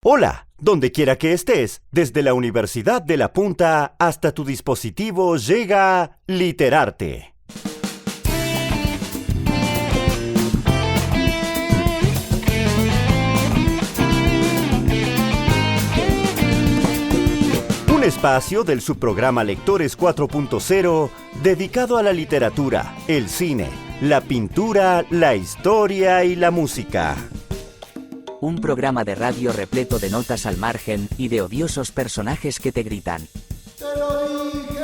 Hola, donde quiera que estés, desde la Universidad de La Punta hasta tu dispositivo llega Literarte. Un espacio del subprograma Lectores 4.0 dedicado a la literatura, el cine, la pintura, la historia y la música. Un programa de radio repleto de notas al margen y de odiosos personajes que te gritan. ¡Te lo dije!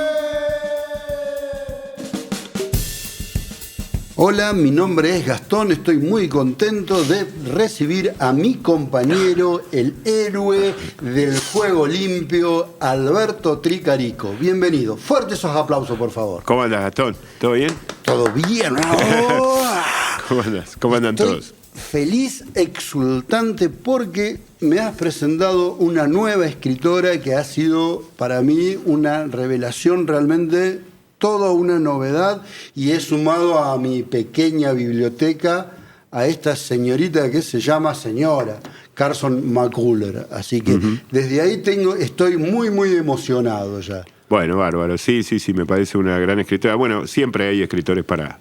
Hola, mi nombre es Gastón, estoy muy contento de recibir a mi compañero, el héroe del juego limpio, Alberto Tricarico. Bienvenido. Fuertes esos aplausos, por favor. ¿Cómo andas, Gastón? ¿Todo bien? Todo bien. ¿Cómo andas? ¿Cómo andan todos? Feliz, exultante, porque me has presentado una nueva escritora que ha sido para mí una revelación, realmente toda una novedad, y he sumado a mi pequeña biblioteca a esta señorita que se llama señora Carson McCullers. Así que desde ahí estoy muy emocionado ya. Bueno, bárbaro. Sí, me parece una gran escritora. Bueno, siempre hay escritores para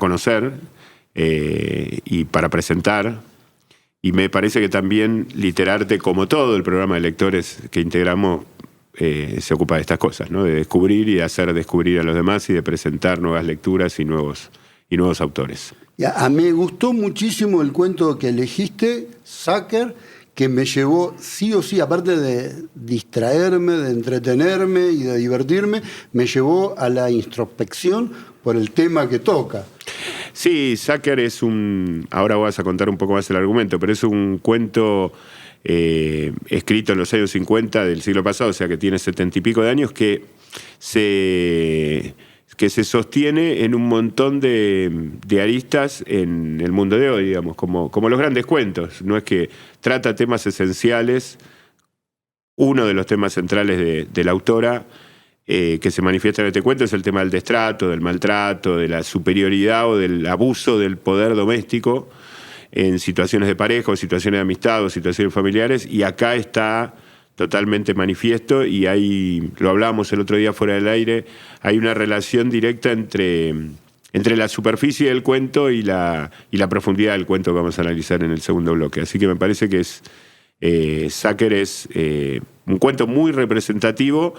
conocer y para presentar, y me parece que también Literarte, como todo el programa de lectores que integramos, se ocupa de estas cosas, ¿no? De descubrir y de hacer descubrir a los demás y de presentar nuevas lecturas y nuevos autores. A mí me gustó muchísimo el cuento que elegiste, Zucker, que me llevó sí o sí, aparte de distraerme, de entretenerme y de divertirme, me llevó a la introspección por el tema que toca. Sí, Zucker es ahora vas a contar un poco más el argumento, pero es un cuento escrito en los años 50 del siglo pasado, o sea que tiene 70 y pico de años, que se sostiene en un montón de aristas en el mundo de hoy, digamos, como los grandes cuentos. No es que trata temas esenciales. Uno de los temas centrales de la autora que se manifiesta en este cuento es el tema del destrato, del maltrato, de la superioridad o del abuso del poder doméstico en situaciones de pareja, o situaciones de amistad, o situaciones familiares, y acá está totalmente manifiesto, y lo hablábamos el otro día fuera del aire, hay una relación directa entre la superficie del cuento y la profundidad del cuento que vamos a analizar en el segundo bloque. Así que me parece que Zucker es un cuento muy representativo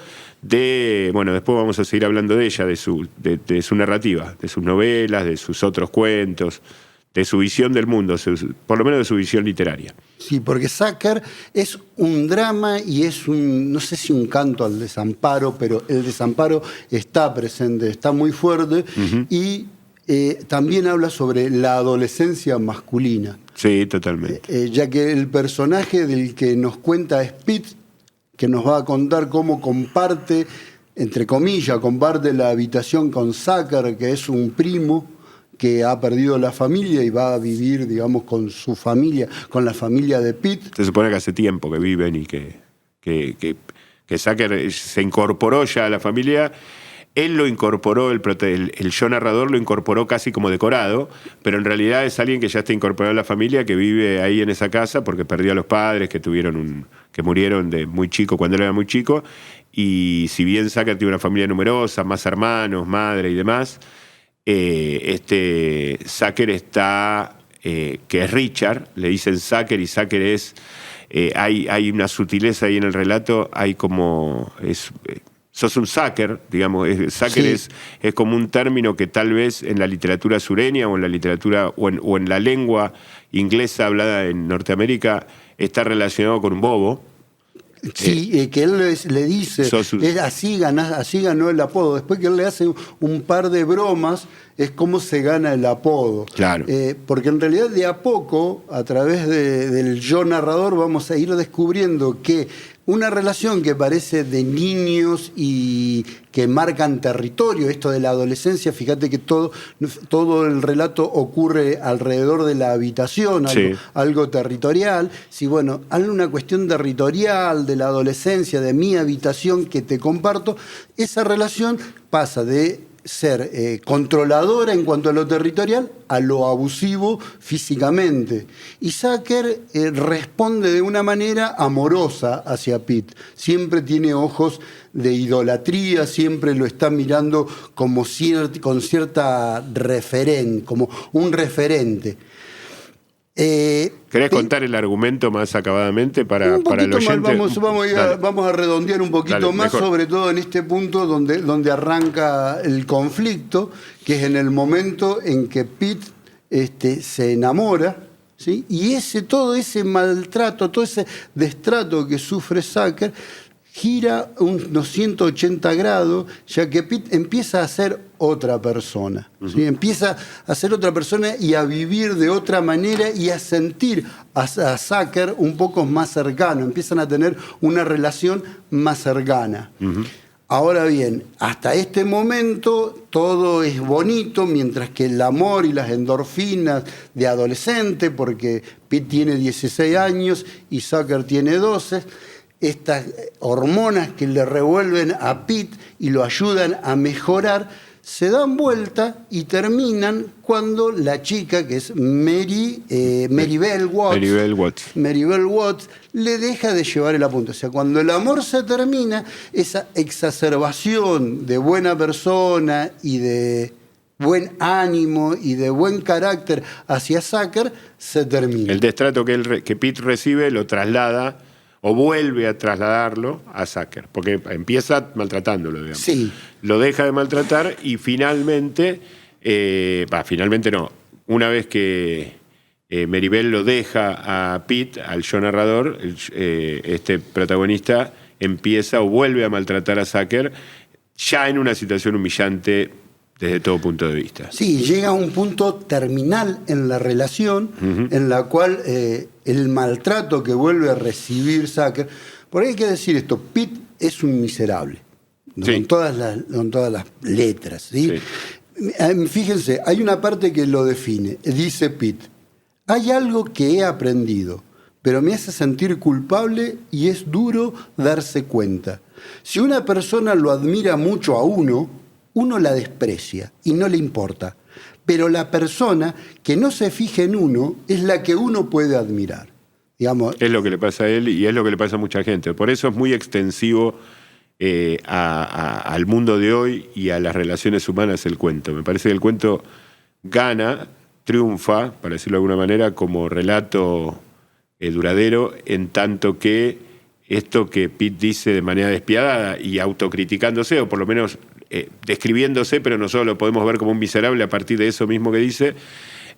bueno, después vamos a seguir hablando de ella, de su narrativa, de sus novelas, de sus otros cuentos, de su visión del mundo, por lo menos de su visión literaria. Sí, porque Zucker es un drama y es no sé si un canto al desamparo, pero el desamparo está presente, está muy fuerte, y también habla sobre la adolescencia masculina. Sí, totalmente. Ya que el personaje del que nos cuenta es Pete, que nos va a contar cómo comparte, entre comillas, comparte la habitación con Zucker, que es un primo que ha perdido la familia y va a vivir, digamos, con su familia, con la familia de Pete. Se supone que hace tiempo que viven y que Zucker se incorporó ya a la familia. Él lo incorporó, el yo narrador lo incorporó casi como decorado, pero en realidad es alguien que ya está incorporado a la familia, que vive ahí en esa casa porque perdió a los padres, que murieron de muy chico, cuando él era muy chico, y si bien Zucker tiene una familia numerosa, más hermanos, madre y demás, Zucker está, que es Richard, le dicen Zucker, y Zucker es, hay una sutileza ahí en el relato, hay como, sos un Zucker, digamos, Zucker sí. es como un término que tal vez en la literatura sureña o en la literatura o en la lengua inglesa hablada en Norteamérica está relacionado con un bobo. Sí, que él le dice, así ganó el apodo. Después que él le hace un par de bromas, es cómo se gana el apodo. Claro. Porque en realidad de a poco, a través del yo narrador, vamos a ir descubriendo que una relación que parece de niños y que marcan territorio, esto de la adolescencia, fíjate que todo el relato ocurre alrededor de la habitación, algo territorial. Sí, bueno, hay una cuestión territorial de la adolescencia, de mi habitación que te comparto. Esa relación pasa de ser controladora en cuanto a lo territorial a lo abusivo físicamente. Y Sacker responde de una manera amorosa hacia Pete. Siempre tiene ojos de idolatría, siempre lo está mirando como con cierta referencia, como un referente. ¿Querés contar el argumento más acabadamente para el oyente? Vamos a redondear un poquito más, mejor. Sobre todo en este punto donde arranca el conflicto, que es en el momento en que Pete se enamora, ¿sí? Y todo ese maltrato, todo ese destrato que sufre Sacker gira unos 180 grados, ya que Pete empieza a ser otra persona. ¿Sí? Empieza a ser otra persona y a vivir de otra manera y a sentir a Sacker un poco más cercano. Empiezan a tener una relación más cercana. Ahora bien, hasta este momento todo es bonito, mientras que el amor y las endorfinas de adolescente, porque Pete tiene 16 años y Sacker tiene 12, estas hormonas que le revuelven a Pete y lo ayudan a mejorar, se dan vuelta y terminan cuando la chica, que es Maribel Watts, le deja de llevar el apunte. O sea, cuando el amor se termina, esa exacerbación de buena persona y de buen ánimo y de buen carácter hacia Sacker se termina. El destrato que Pete recibe lo traslada o vuelve a trasladarlo a Sacker, porque empieza maltratándolo, digamos. Sí. Lo deja de maltratar y finalmente, finalmente no, una vez que Maribel lo deja a Pete, al yo narrador, este protagonista empieza o vuelve a maltratar a Sacker, ya en una situación humillante desde todo punto de vista. Sí, llega a un punto terminal en la relación, en la cual el maltrato que vuelve a recibir Sacker, por ahí hay que decir esto, Pete es un miserable, ¿no? Sí. Con todas las letras. ¿Sí? Sí. Fíjense, hay una parte que lo define, dice Pete: hay algo que he aprendido, pero me hace sentir culpable y es duro darse cuenta. Si una persona lo admira mucho a uno la desprecia y no le importa. Pero la persona que no se fija en uno es la que uno puede admirar. Digamos, es lo que le pasa a él y es lo que le pasa a mucha gente. Por eso es muy extensivo al mundo de hoy y a las relaciones humanas el cuento. Me parece que el cuento triunfa, para decirlo de alguna manera, como relato duradero, en tanto que esto que Pete dice de manera despiadada y autocriticándose, o por lo menos describiéndose, pero nosotros lo podemos ver como un miserable a partir de eso mismo que dice,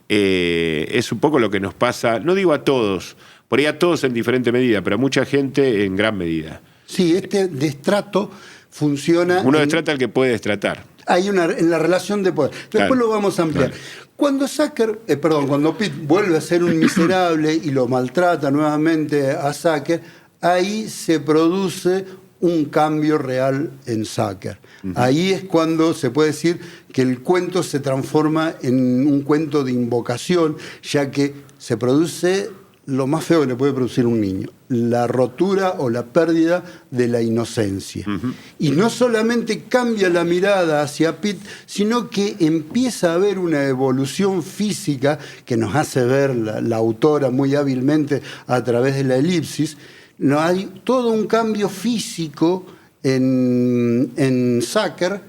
es un poco lo que nos pasa, no digo a todos, por ahí a todos en diferente medida, pero a mucha gente en gran medida. Sí, este destrato funciona... Uno destrata al que puede destratar. Hay en la relación de poder. Después lo vamos a ampliar. Claro. Cuando Pete vuelve a ser un miserable y lo maltrata nuevamente a Sacker, ahí se produce un cambio real en Sacker. Ahí es cuando se puede decir que el cuento se transforma en un cuento de invocación, ya que se produce lo más feo que le puede producir un niño, la rotura o la pérdida de la inocencia. Y no solamente cambia la mirada hacia Pete, sino que empieza a haber una evolución física que nos hace ver la autora muy hábilmente a través de la elipsis. No hay todo un cambio físico en Sacker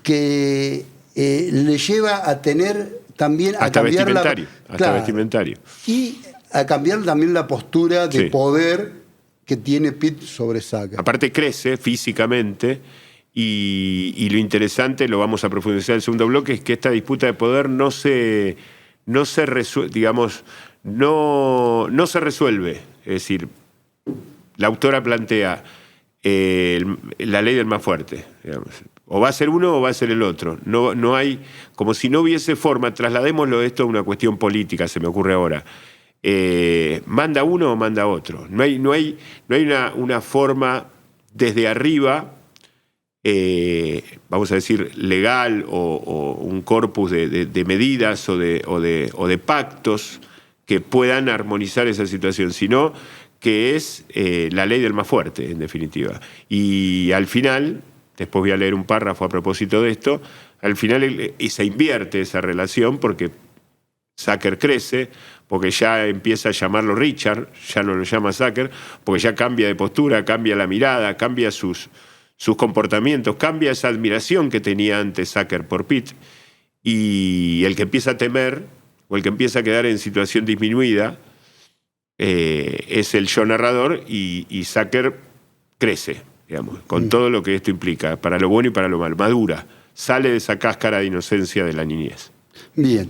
que le lleva a tener también a cambiar vestimentario. Y a cambiar también la postura de poder que tiene Pete sobre Sacker. Aparte crece físicamente y lo interesante, lo vamos a profundizar en el segundo bloque, es que esta disputa de poder no se resuelve. Es decir, la autora plantea la ley del más fuerte, digamos. O va a ser uno o va a ser el otro. No hay, como si no hubiese forma, trasladémoslo esto a una cuestión política, se me ocurre ahora. ¿Manda uno o manda otro? No hay una forma desde arriba, vamos a decir, legal o un corpus de medidas o de pactos que puedan armonizar esa situación, sino que es la ley del más fuerte, en definitiva. Y al final después voy a leer un párrafo a propósito de esto, al final y se invierte esa relación porque Zucker crece, porque ya empieza a llamarlo Richard, ya no lo llama Zucker, porque ya cambia de postura, cambia la mirada, cambia sus comportamientos, cambia esa admiración que tenía antes Zucker por Pete, y el que empieza a temer o el que empieza a quedar en situación disminuida es el yo narrador, y Zucker crece, digamos, con todo lo que esto implica, para lo bueno y para lo malo, madura, sale de esa cáscara de inocencia de la niñez. Bien.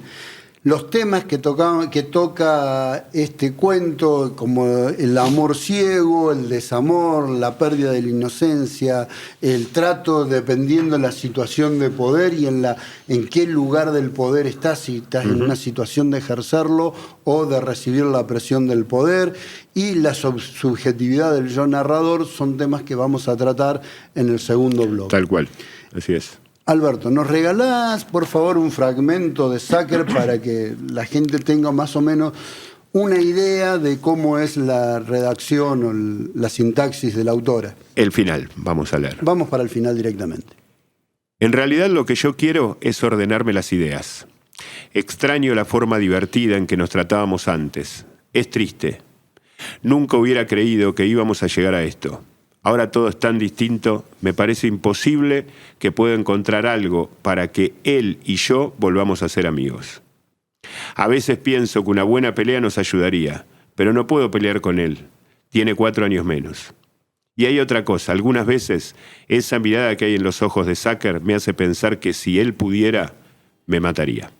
Los temas que toca este cuento, como el amor ciego, el desamor, la pérdida de la inocencia, el trato dependiendo de la situación de poder y en qué lugar del poder estás, si estás en una situación de ejercerlo o de recibir la presión del poder, y la subjetividad del yo narrador, son temas que vamos a tratar en el segundo bloque. Tal cual, así es. Alberto, ¿nos regalás, por favor, un fragmento de Zucker para que la gente tenga más o menos una idea de cómo es la redacción o la sintaxis de la autora? El final, vamos a leer. Vamos para el final directamente. En realidad lo que yo quiero es ordenarme las ideas. Extraño la forma divertida en que nos tratábamos antes. Es triste. Nunca hubiera creído que íbamos a llegar a esto. Ahora todo es tan distinto, me parece imposible que pueda encontrar algo para que él y yo volvamos a ser amigos. A veces pienso que una buena pelea nos ayudaría, pero no puedo pelear con él. Tiene 4 años menos. Y hay otra cosa, algunas veces esa mirada que hay en los ojos de Zucker me hace pensar que si él pudiera, me mataría.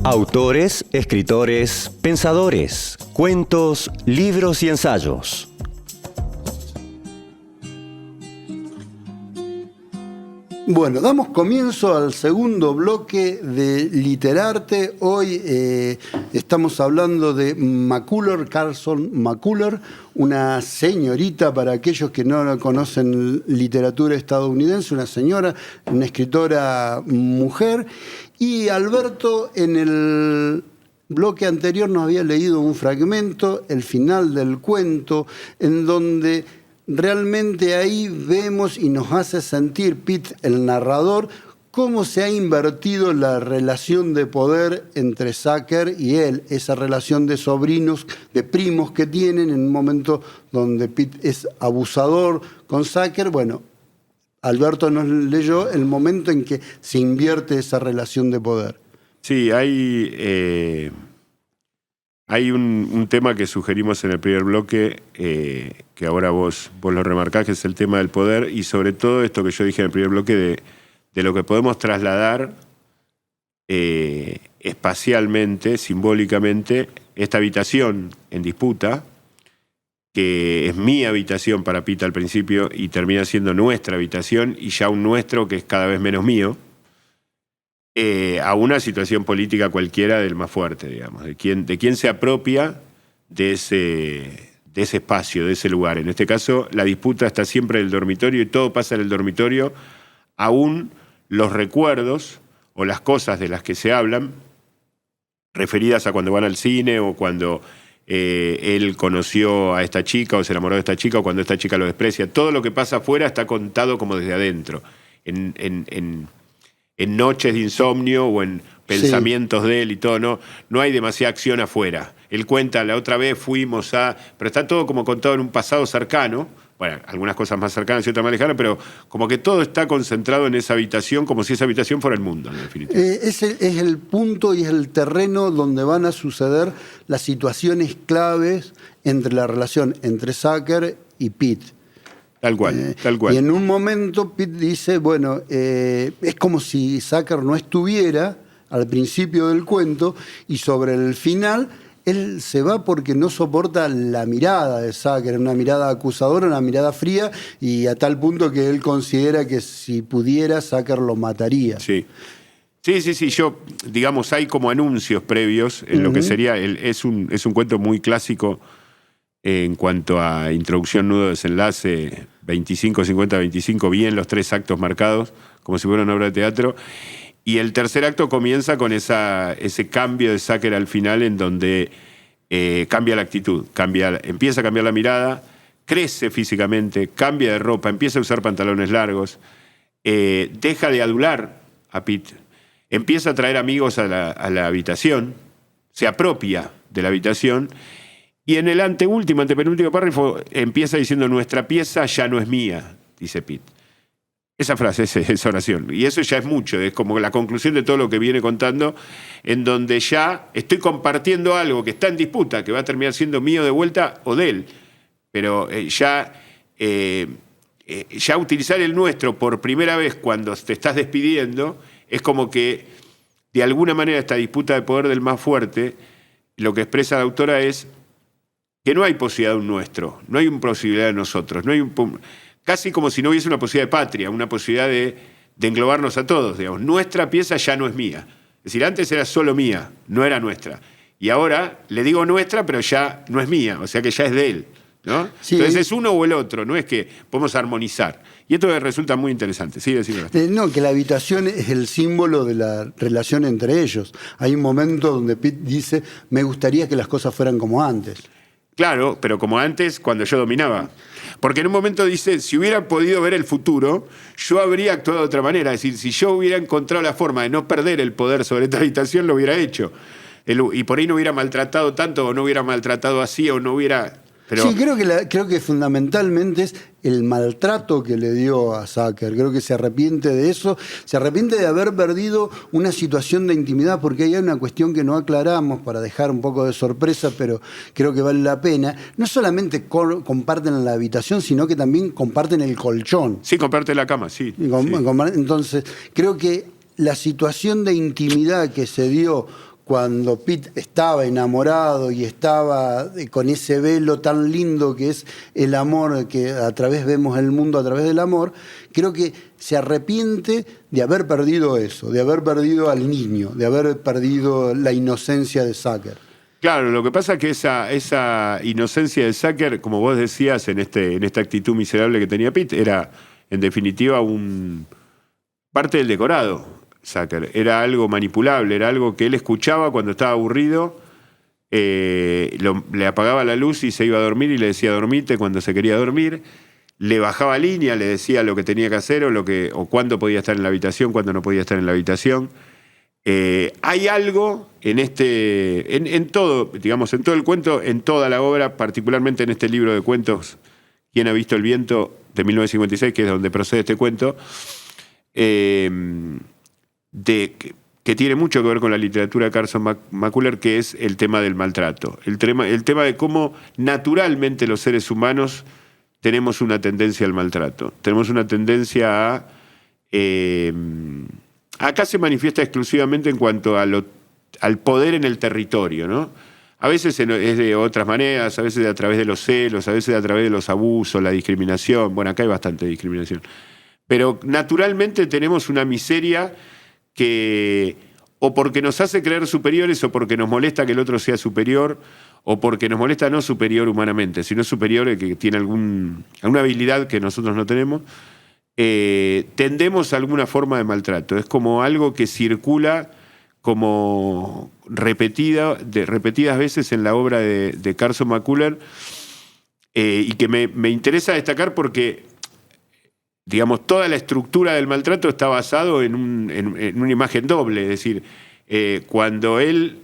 Autores, escritores, pensadores, cuentos, libros y ensayos. Bueno, damos comienzo al segundo bloque de Literarte. Hoy estamos hablando de McCullers, Carson McCullers, una señorita para aquellos que no conocen literatura estadounidense, una señora, una escritora mujer. Y Alberto, en el bloque anterior nos había leído un fragmento, el final del cuento, en donde realmente ahí vemos y nos hace sentir Pete, el narrador, cómo se ha invertido la relación de poder entre Zucker y él, esa relación de sobrinos, de primos que tienen en un momento donde Pete es abusador con Zucker. Bueno, Alberto nos leyó el momento en que se invierte esa relación de poder. Sí, hay un tema que sugerimos en el primer bloque, que ahora vos lo remarcás, que es el tema del poder, y sobre todo esto que yo dije en el primer bloque de lo que podemos trasladar espacialmente, simbólicamente, esta habitación en disputa, que es mi habitación para Pete al principio y termina siendo nuestra habitación, y ya un nuestro que es cada vez menos mío, a una situación política cualquiera del más fuerte, digamos, de quién se apropia de ese espacio, de ese lugar. En este caso, la disputa está siempre en el dormitorio y todo pasa en el dormitorio, aún los recuerdos o las cosas de las que se hablan referidas a cuando van al cine o cuando él conoció a esta chica o se enamoró de esta chica o cuando esta chica lo desprecia. Todo lo que pasa afuera está contado como desde adentro, en noches de insomnio o en pensamientos de él y todo. No hay demasiada acción afuera. Él cuenta, la otra vez fuimos a... Pero está todo como contado en un pasado cercano. Bueno, algunas cosas más cercanas y otras más lejanas, pero como que todo está concentrado en esa habitación, como si esa habitación fuera el mundo, en definitiva. Es el punto y es el terreno donde van a suceder las situaciones claves entre la relación entre Zucker y Pete. Tal cual, tal cual. Y en un momento Pete dice, bueno, es como si Zucker no estuviera al principio del cuento y sobre el final... Él se va porque no soporta la mirada de Zucker, una mirada acusadora, una mirada fría, y a tal punto que él considera que si pudiera, Zucker lo mataría. Sí. Sí, yo, digamos, hay como anuncios previos en lo que sería, es un cuento muy clásico en cuanto a introducción, nudo, desenlace, 25, 50, 25, bien los 3 actos marcados, como si fuera una obra de teatro. Y el tercer acto comienza con ese cambio de Zucker al final en donde cambia la actitud, empieza a cambiar la mirada, crece físicamente, cambia de ropa, empieza a usar pantalones largos, deja de adular a Pete, empieza a traer amigos a la habitación, se apropia de la habitación y en el antepenúltimo párrafo empieza diciendo: nuestra pieza ya no es mía, dice Pete. Esa frase, esa oración. Y eso ya es mucho, es como la conclusión de todo lo que viene contando, en donde ya estoy compartiendo algo que está en disputa, que va a terminar siendo mío de vuelta o de él. Pero ya utilizar el nuestro por primera vez cuando te estás despidiendo, es como que de alguna manera esta disputa de poder del más fuerte, lo que expresa la autora es que no hay posibilidad de un nuestro, no hay una posibilidad de nosotros, no hay casi como si no hubiese una posibilidad de patria, una posibilidad de englobarnos a todos, digamos. Nuestra pieza ya no es mía. Es decir, antes era solo mía, no era nuestra. Y ahora le digo nuestra, pero ya no es mía, o sea que ya es de él, ¿no? Sí. Entonces es uno o el otro, no es que podemos armonizar. Y esto resulta muy interesante. Sí, decime. No, que la habitación es el símbolo de la relación entre ellos. Hay un momento donde Pete dice: me gustaría que las cosas fueran como antes. Claro, pero como antes, cuando yo dominaba. Porque en un momento dice: si hubiera podido ver el futuro, yo habría actuado de otra manera. Es decir, si yo hubiera encontrado la forma de no perder el poder sobre esta habitación, lo hubiera hecho. Y por ahí no hubiera maltratado tanto, o no hubiera maltratado así, o no hubiera... Pero... Sí, creo que fundamentalmente es el maltrato que le dio a Zucker. Creo que se arrepiente de eso, se arrepiente de haber perdido una situación de intimidad, porque hay una cuestión que no aclaramos para dejar un poco de sorpresa, pero creo que vale la pena. No solamente comparten la habitación, sino que también comparten el colchón. Sí, comparten la cama, sí. Entonces, creo que la situación de intimidad que se dio cuando Pete estaba enamorado y estaba con ese velo tan lindo que es el amor, que a través vemos el mundo a través del amor, creo que se arrepiente de haber perdido eso, de haber perdido al niño, de haber perdido la inocencia de Zucker. Claro, lo que pasa es que esa inocencia de Zucker, como vos decías, en esta actitud miserable que tenía Pete, era en definitiva parte del decorado. Zucker era algo manipulable, era algo que él escuchaba cuando estaba aburrido, le apagaba la luz y se iba a dormir y le decía dormite cuando se quería dormir, le bajaba línea, le decía lo que tenía que hacer o cuándo podía estar en la habitación, cuándo no podía estar en la habitación. Hay algo en todo, digamos, en todo el cuento, en toda la obra, particularmente en este libro de cuentos, ¿Quién ha visto el viento?, de 1956, que es donde procede este cuento, que tiene mucho que ver con la literatura de Carson McCullers, que es el tema del maltrato. El tema de cómo naturalmente los seres humanos tenemos una tendencia al maltrato. Tenemos una tendencia a... acá se manifiesta exclusivamente en cuanto al poder en el territorio, ¿no? A veces es de otras maneras, a veces a través de los celos, a veces a través de los abusos, la discriminación. Bueno, acá hay bastante discriminación. Pero naturalmente tenemos una miseria que o porque nos hace creer superiores o porque nos molesta que el otro sea superior o porque nos molesta no superior humanamente, sino superior que tiene alguna habilidad que nosotros no tenemos, tendemos a alguna forma de maltrato. Es como algo que circula como repetidas veces en la obra de Carson McCullers, y que me interesa destacar porque, digamos, toda la estructura del maltrato está basado en una imagen doble. Es decir, cuando él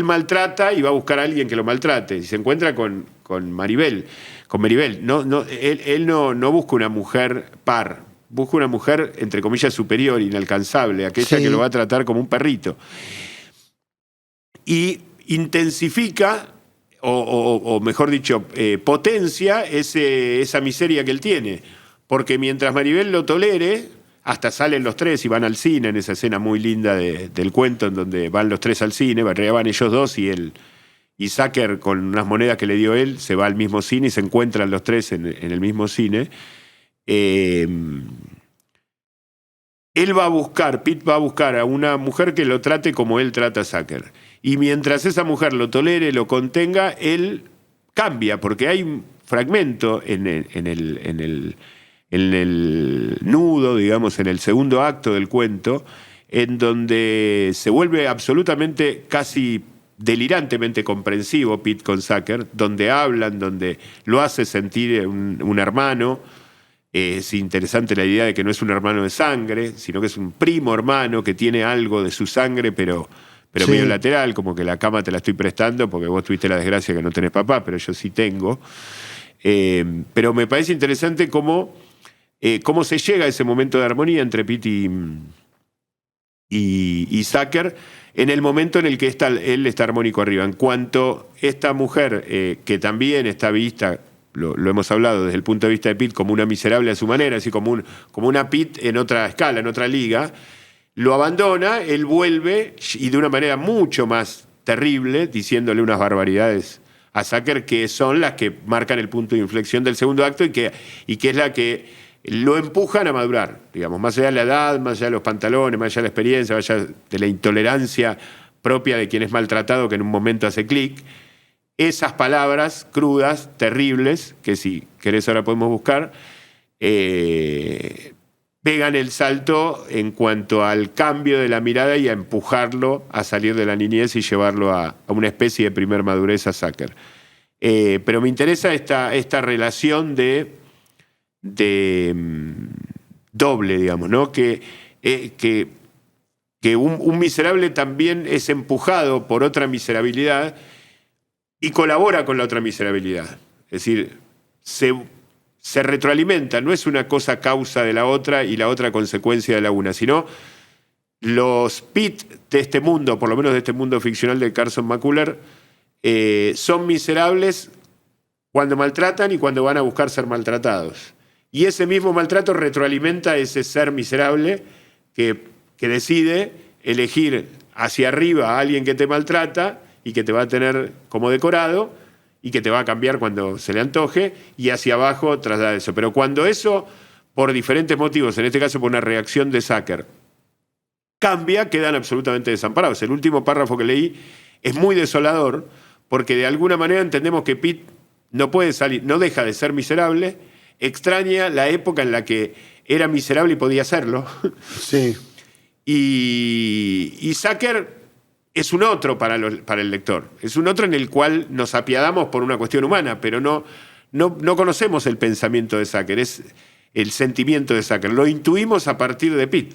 maltrata y va a buscar a alguien que lo maltrate, y se encuentra con Maribel. Él no busca una mujer par, busca una mujer, entre comillas, superior, inalcanzable, aquella que lo va a tratar como un perrito. Y intensifica, o mejor dicho, potencia esa miseria que él tiene. Porque mientras Maribel lo tolere, hasta salen los tres y van al cine, en esa escena muy linda del cuento, en donde van los tres al cine, van ellos dos y Zucker, con unas monedas que le dio él, se va al mismo cine y se encuentran los tres en el mismo cine. Pete va a buscar a una mujer que lo trate como él trata a Zucker. Y mientras esa mujer lo tolere, lo contenga, él cambia, porque hay un fragmento en el nudo, digamos, en el segundo acto del cuento, en donde se vuelve absolutamente, casi delirantemente comprensivo Pete con Zucker, donde hablan, donde lo hace sentir un hermano. Es interesante la idea de que no es un hermano de sangre, sino que es un primo hermano que tiene algo de su sangre, pero medio lateral, como que la cama te la estoy prestando porque vos tuviste la desgracia que no tenés papá, pero yo sí tengo. Pero me parece interesante cómo se llega a ese momento de armonía entre Pete y Zucker, en el momento en el que él está armónico arriba. En cuanto esta mujer, que también está vista, lo hemos hablado desde el punto de vista de Pete, como una miserable a su manera, así como una Pete en otra escala, en otra liga, lo abandona, él vuelve, y de una manera mucho más terrible, diciéndole unas barbaridades a Zucker, que son las que marcan el punto de inflexión del segundo acto y que es la que lo empujan a madurar, digamos, más allá de la edad, más allá de los pantalones, más allá de la experiencia, más allá de la intolerancia propia de quien es maltratado, que en un momento hace clic. Esas palabras crudas, terribles, que si querés ahora podemos buscar, pegan el salto en cuanto al cambio de la mirada y a empujarlo a salir de la niñez y llevarlo a una especie de primer madurez a Zucker. Pero me interesa esta relación de doble, digamos, ¿no? Que un miserable también es empujado por otra miserabilidad y colabora con la otra miserabilidad. Es decir, se retroalimenta, no es una cosa causa de la otra y la otra consecuencia de la una, sino los Pete de este mundo, por lo menos de este mundo ficcional de Carson McCullers, son miserables cuando maltratan y cuando van a buscar ser maltratados. Y ese mismo maltrato retroalimenta a ese ser miserable que decide elegir hacia arriba a alguien que te maltrata y que te va a tener como decorado y que te va a cambiar cuando se le antoje, y hacia abajo trasladar eso. Pero cuando eso, por diferentes motivos, en este caso por una reacción de Zucker, cambia, quedan absolutamente desamparados. El último párrafo que leí es muy desolador, porque de alguna manera entendemos que Pete no puede salir, no deja de ser miserable, extraña la época en la que era miserable y podía serlo. Sí. Y Zucker es un otro para el lector. Es un otro en el cual nos apiadamos por una cuestión humana, pero no conocemos el pensamiento de Zucker, es el sentimiento de Zucker. Lo intuimos a partir de Pete.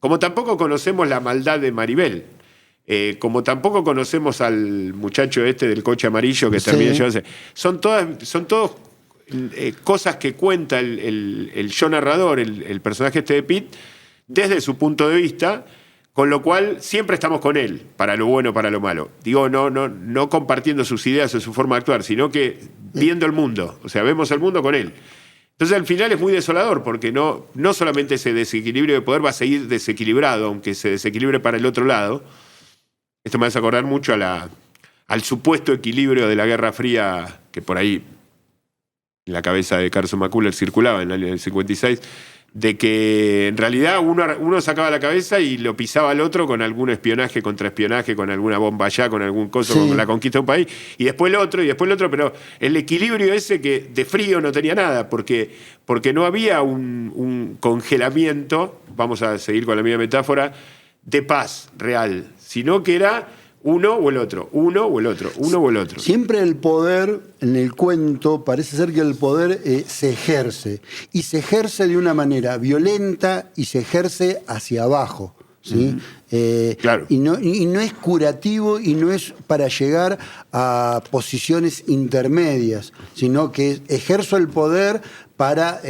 Como tampoco conocemos la maldad de Maribel. Como tampoco conocemos al muchacho este del coche amarillo que termina llevándose. Son todos cosas que cuenta el yo narrador, el personaje este de Pete, desde su punto de vista, con lo cual siempre estamos con él, para lo bueno, para lo malo. Digo, no compartiendo sus ideas o su forma de actuar, sino que viendo el mundo, o sea, vemos el mundo con él. Entonces al final es muy desolador, porque no solamente ese desequilibrio de poder va a seguir desequilibrado, aunque se desequilibre para el otro lado. Esto me hace acordar mucho al supuesto equilibrio de la Guerra Fría, que por ahí en la cabeza de Carson McCullers circulaba en el 56, de que en realidad uno sacaba la cabeza y lo pisaba al otro con algún espionaje, contraespionaje, con alguna bomba allá, con algún coso, con la conquista de un país, y después el otro, pero el equilibrio ese que de frío no tenía nada, porque no había un congelamiento, vamos a seguir con la misma metáfora, de paz real, sino que era uno o el otro, uno o el otro, uno o el otro. Siempre el poder, en el cuento, parece ser que el poder se ejerce. Y se ejerce de una manera violenta y se ejerce hacia abajo. ¿Sí? Claro. Y no es curativo y no es para llegar a posiciones intermedias, sino que ejerzo el poder para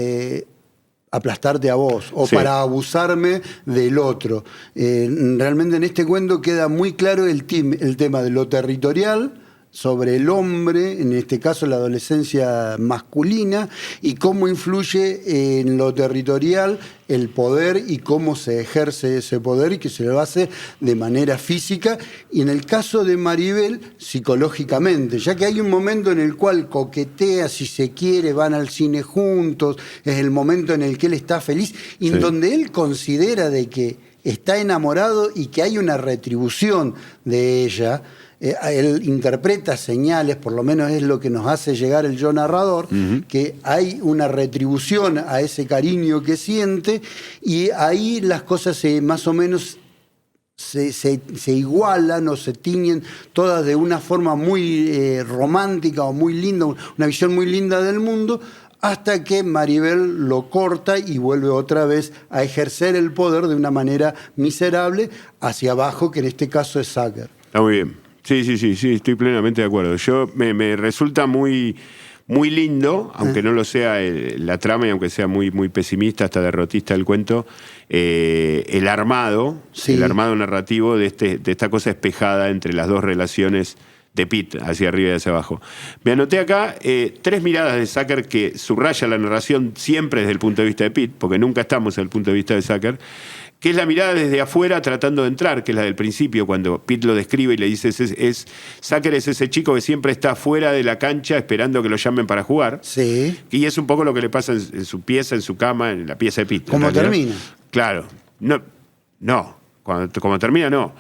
aplastarte a vos o Sí. para abusarme del otro. Realmente en este cuento queda muy claro el tema de lo territorial sobre el hombre, en este caso la adolescencia masculina, y cómo influye en lo territorial el poder y cómo se ejerce ese poder y que se lo hace de manera física, y en el caso de Maribel, psicológicamente, ya que hay un momento en el cual coquetea, si se quiere, van al cine juntos, es el momento en el que él está feliz, y en donde él considera de que está enamorado y que hay una retribución de ella. Él interpreta señales, por lo menos es lo que nos hace llegar el yo narrador, que hay una retribución a ese cariño que siente, y ahí las cosas más o menos se igualan o se tiñen todas de una forma muy romántica o muy linda, una visión muy linda del mundo, hasta que Maribel lo corta y vuelve otra vez a ejercer el poder de una manera miserable hacia abajo, que en este caso es Zucker. Está muy bien. Sí, estoy plenamente de acuerdo. Yo me resulta muy, muy lindo, aunque no lo sea la trama y aunque sea muy, muy pesimista, hasta derrotista el cuento, el armado narrativo de esta cosa espejada entre las dos relaciones de Pete, hacia arriba y hacia abajo. Me anoté acá 3 miradas de Zucker que subraya la narración siempre desde el punto de vista de Pete, porque nunca estamos desde el punto de vista de Zucker, que es la mirada desde afuera tratando de entrar, que es la del principio, cuando Pete lo describe y le dice, Zucker es ese chico que siempre está fuera de la cancha esperando que lo llamen para jugar. Sí. Y es un poco lo que le pasa en su pieza, en su cama, en la pieza de Pete. ¿Cómo termina? Claro. No. Como termina, no.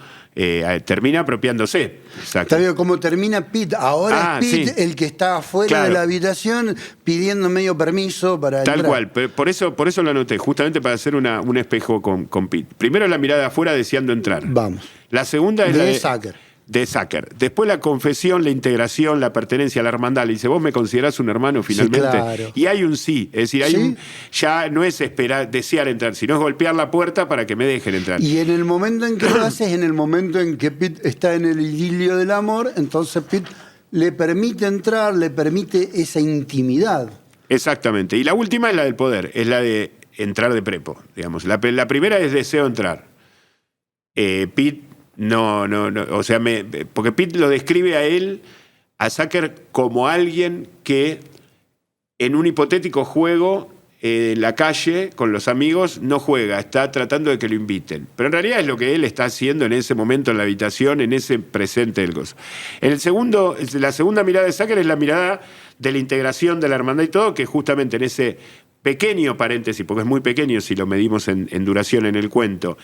Termina apropiándose. Está bien, como termina Pete. Ahora es Pete el que está afuera de la habitación pidiendo medio permiso para entrar. Tal cual. Por eso lo anoté, justamente para hacer un espejo con Pete. Primero la mirada de afuera deseando entrar. Vamos. La segunda es de Zucker. De Zucker. Después la confesión, la integración, la pertenencia a la hermandad. Le dice, vos me considerás un hermano finalmente. Sí, claro. Y hay un sí. Es decir, ¿Sí? Ya no es desear entrar, sino es golpear la puerta para que me dejen entrar. Y en el momento en que lo haces, en el momento en que Pete está en el idilio del amor, entonces Pete le permite entrar, le permite esa intimidad. Exactamente. Y la última es la del poder, es la de entrar de prepo, digamos. La primera es deseo entrar. Pete no, o sea, porque Pete lo describe a él, a Zucker, como alguien que en un hipotético juego en la calle con los amigos no juega, está tratando de que lo inviten. Pero en realidad es lo que él está haciendo en ese momento en la habitación, en ese presente del gozo. La segunda mirada de Zucker es la mirada de la integración de la hermandad y todo, que justamente en ese pequeño paréntesis, porque es muy pequeño si lo medimos en duración en el cuento,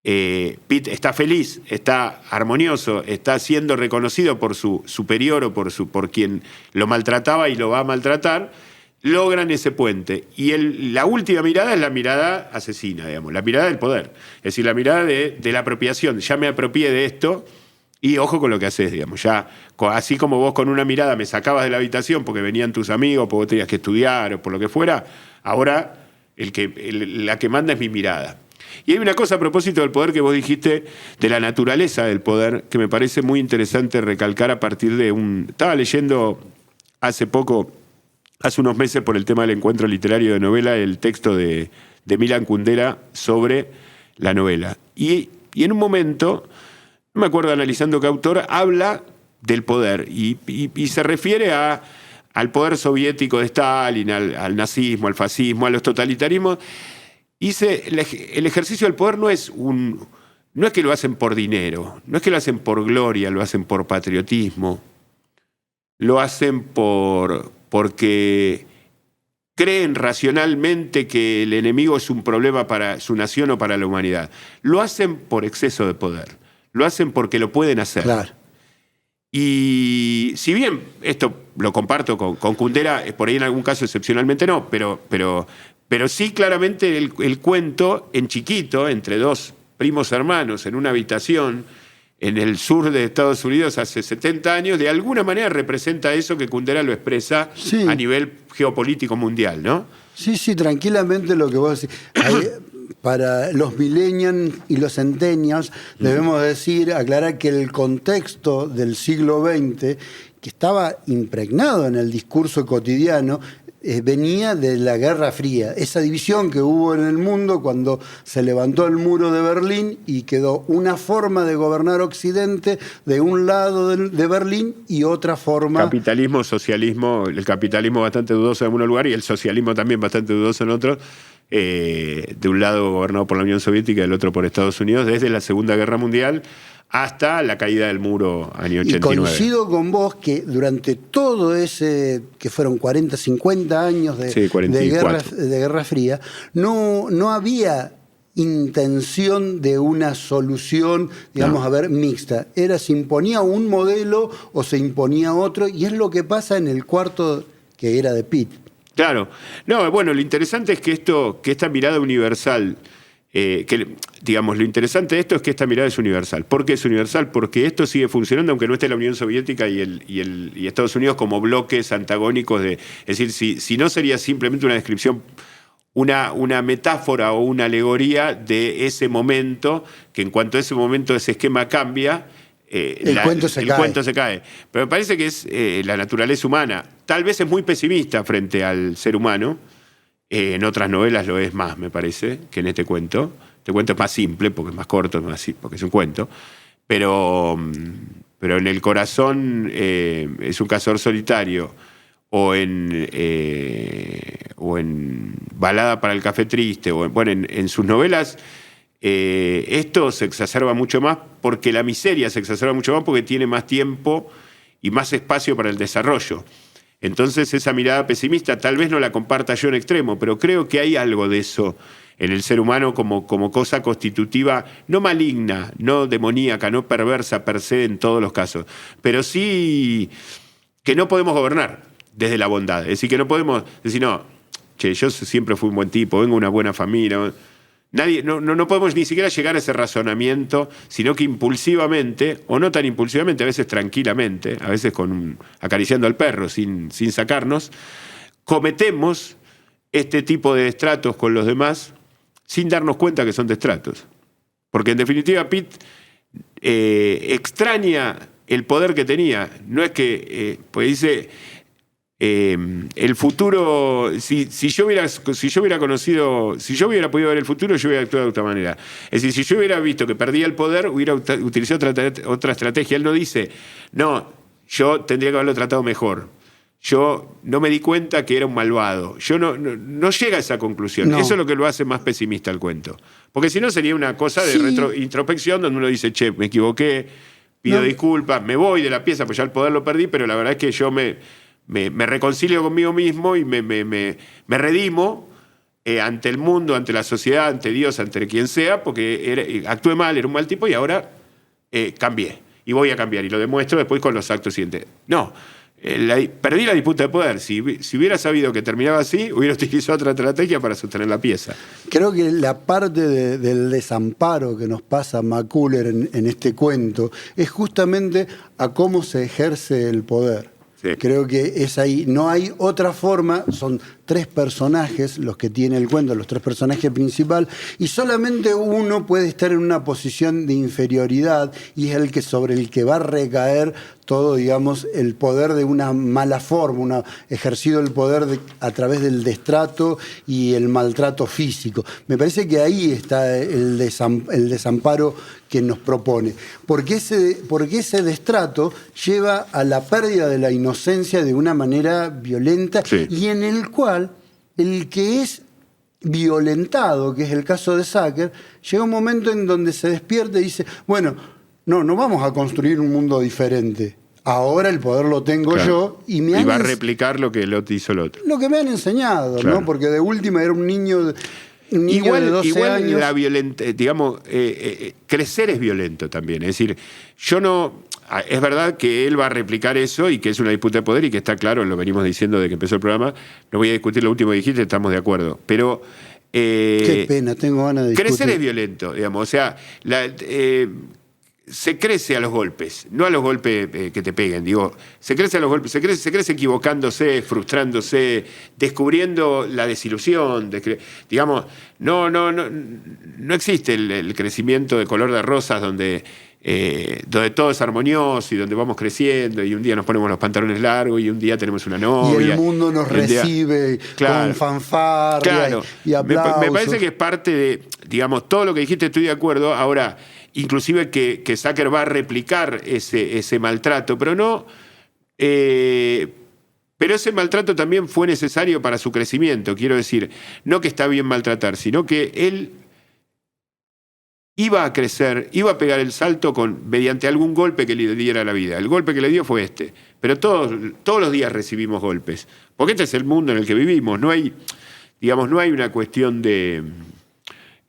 Pete está feliz, está armonioso, está siendo reconocido por su superior o por quien lo maltrataba y lo va a maltratar, logran ese puente. Y la última mirada es la mirada asesina, digamos, la mirada del poder. Es decir, la mirada de la apropiación. Ya me apropié de esto y ojo con lo que haces, digamos. Ya, así como vos con una mirada me sacabas de la habitación porque venían tus amigos, porque vos tenías que estudiar o por lo que fuera, ahora la que manda es mi mirada. Y hay una cosa a propósito del poder que vos dijiste, de la naturaleza del poder, que me parece muy interesante recalcar a partir de Estaba leyendo hace unos meses por el tema del encuentro literario de novela, el texto de Milan Kundera sobre la novela. Y en un momento, no me acuerdo analizando qué autor, habla del poder y se refiere al poder soviético de Stalin, al nazismo, al fascismo, a los totalitarismos. Dice, el ejercicio del poder no es que lo hacen por dinero, no es que lo hacen por gloria, lo hacen por patriotismo, lo hacen porque creen racionalmente que el enemigo es un problema para su nación o para la humanidad. Lo hacen por exceso de poder, lo hacen porque lo pueden hacer. Claro. Y si bien esto lo comparto con Kundera, por ahí en algún caso excepcionalmente no, pero sí claramente el cuento en chiquito, entre dos primos hermanos en una habitación en el sur de Estados Unidos hace 70 años, de alguna manera representa eso que Kundera lo expresa a nivel geopolítico mundial, ¿no? Sí, tranquilamente lo que vos decís. Para los millennials y los centennials debemos aclarar que el contexto del siglo XX, que estaba impregnado en el discurso cotidiano, venía de la Guerra Fría, esa división que hubo en el mundo cuando se levantó el muro de Berlín y quedó una forma de gobernar Occidente de un lado de Berlín y otra forma... Capitalismo, socialismo, el capitalismo bastante dudoso en algunos lugares y el socialismo también bastante dudoso en otros, de un lado gobernado por la Unión Soviética y del otro por Estados Unidos, desde la Segunda Guerra Mundial hasta la caída del muro año 89. Y coincido con vos que durante todo ese, que fueron 40, 50 años de Guerra Fría, no había intención de una solución, digamos, mixta. Se imponía un modelo o se imponía otro, y es lo que pasa en el cuarto que era de Pitt. Claro. No, bueno, lo interesante es que esta mirada universal, lo interesante de esto es que esta mirada es universal. ¿Por qué es universal? Porque esto sigue funcionando aunque no esté la Unión Soviética y Estados Unidos como bloques antagónicos. Es decir, si no sería simplemente una descripción, una metáfora o una alegoría de ese momento, que en cuanto a ese momento ese esquema cambia, el cuento se cae. Pero me parece que es la naturaleza humana. Tal vez es muy pesimista frente al ser humano. En otras novelas lo es más, me parece, que en este cuento. Este cuento es más simple, porque es más corto, porque es un cuento. Pero en el corazón es un cazador solitario. O en Balada para el café triste. En sus novelas esto se exacerba mucho más, porque la miseria se exacerba mucho más porque tiene más tiempo y más espacio para el desarrollo. Entonces esa mirada pesimista tal vez no la comparta yo en extremo, pero creo que hay algo de eso en el ser humano como cosa constitutiva, no maligna, no demoníaca, no perversa per se en todos los casos, pero sí que no podemos gobernar desde la bondad. Es decir, que no podemos decir, no, yo siempre fui un buen tipo, vengo de una buena familia. No podemos ni siquiera llegar a ese razonamiento, sino que impulsivamente, o no tan impulsivamente, a veces tranquilamente, a veces acariciando al perro sin sacarnos, cometemos este tipo de destratos con los demás sin darnos cuenta que son destratos. Porque en definitiva Pitt extraña el poder que tenía. No es que, pues dice... el futuro, si yo hubiera podido ver el futuro, yo hubiera actuado de otra manera. Es decir, si yo hubiera visto que perdía el poder, hubiera utilizado otra estrategia. Él no dice, no, yo tendría que haberlo tratado mejor. Yo no me di cuenta que era un malvado. Yo no llega a esa conclusión. No. Eso es lo que lo hace más pesimista el cuento. Porque si no sería una cosa de introspección donde uno dice, me equivoqué, pido disculpas, me voy de la pieza, pues ya el poder lo perdí, pero la verdad es que yo me reconcilio conmigo mismo y me redimo ante el mundo, ante la sociedad, ante Dios, ante quien sea, porque actué mal, era un mal tipo y ahora cambié. Y voy a cambiar. Y lo demuestro después con los actos siguientes. No, perdí la disputa de poder. Si hubiera sabido que terminaba así, hubiera utilizado otra estrategia para sostener la pieza. Creo que la parte del desamparo que nos pasa McCuller en este cuento es justamente a cómo se ejerce el poder. Sí. Creo que es ahí. No hay otra forma. Son 3 personajes los que tiene el cuento, los 3 personajes principales, y solamente uno puede estar en una posición de inferioridad y es sobre el que va a recaer todo, digamos, el poder de una mala forma, ejercido el poder a través del destrato y el maltrato físico. Me parece que ahí está el desamparo que nos propone. Porque ese destrato lleva a la pérdida de la inocencia de una manera violenta, sí, y en el cual el que es violentado, que es el caso de Zucker, llega un momento en donde se despierta y dice, bueno, no vamos a construir un mundo diferente. Ahora el poder lo tengo, claro, yo y va a replicar lo que hizo el otro. Lo que me han enseñado, claro, ¿no? Porque de última era un niño de 12 años. La crecer es violento también. Es decir, es verdad que él va a replicar eso y que es una disputa de poder y que está claro, lo venimos diciendo desde que empezó el programa. No voy a discutir lo último que dijiste, estamos de acuerdo. Pero Qué pena, tengo ganas de discutir. Crecer es violento, digamos. O sea, se crece a los golpes, no a los golpes que te peguen. Digo, se crece a los golpes, se crece equivocándose, frustrándose, descubriendo la desilusión. Digamos, no existe el crecimiento de color de rosas donde todo es armonioso y donde vamos creciendo y un día nos ponemos los pantalones largos y un día tenemos una novia. Y el mundo nos recibe con fanfarria y aplausos. Me parece que es parte de, digamos, todo lo que dijiste estoy de acuerdo. Ahora, inclusive que Zucker va a replicar ese maltrato, pero no... pero ese maltrato también fue necesario para su crecimiento. Quiero decir, no que está bien maltratar, sino que él iba a crecer, iba a pegar el salto mediante algún golpe que le diera la vida. El golpe que le dio fue este. Pero todos los días recibimos golpes. Porque este es el mundo en el que vivimos. No hay una cuestión de...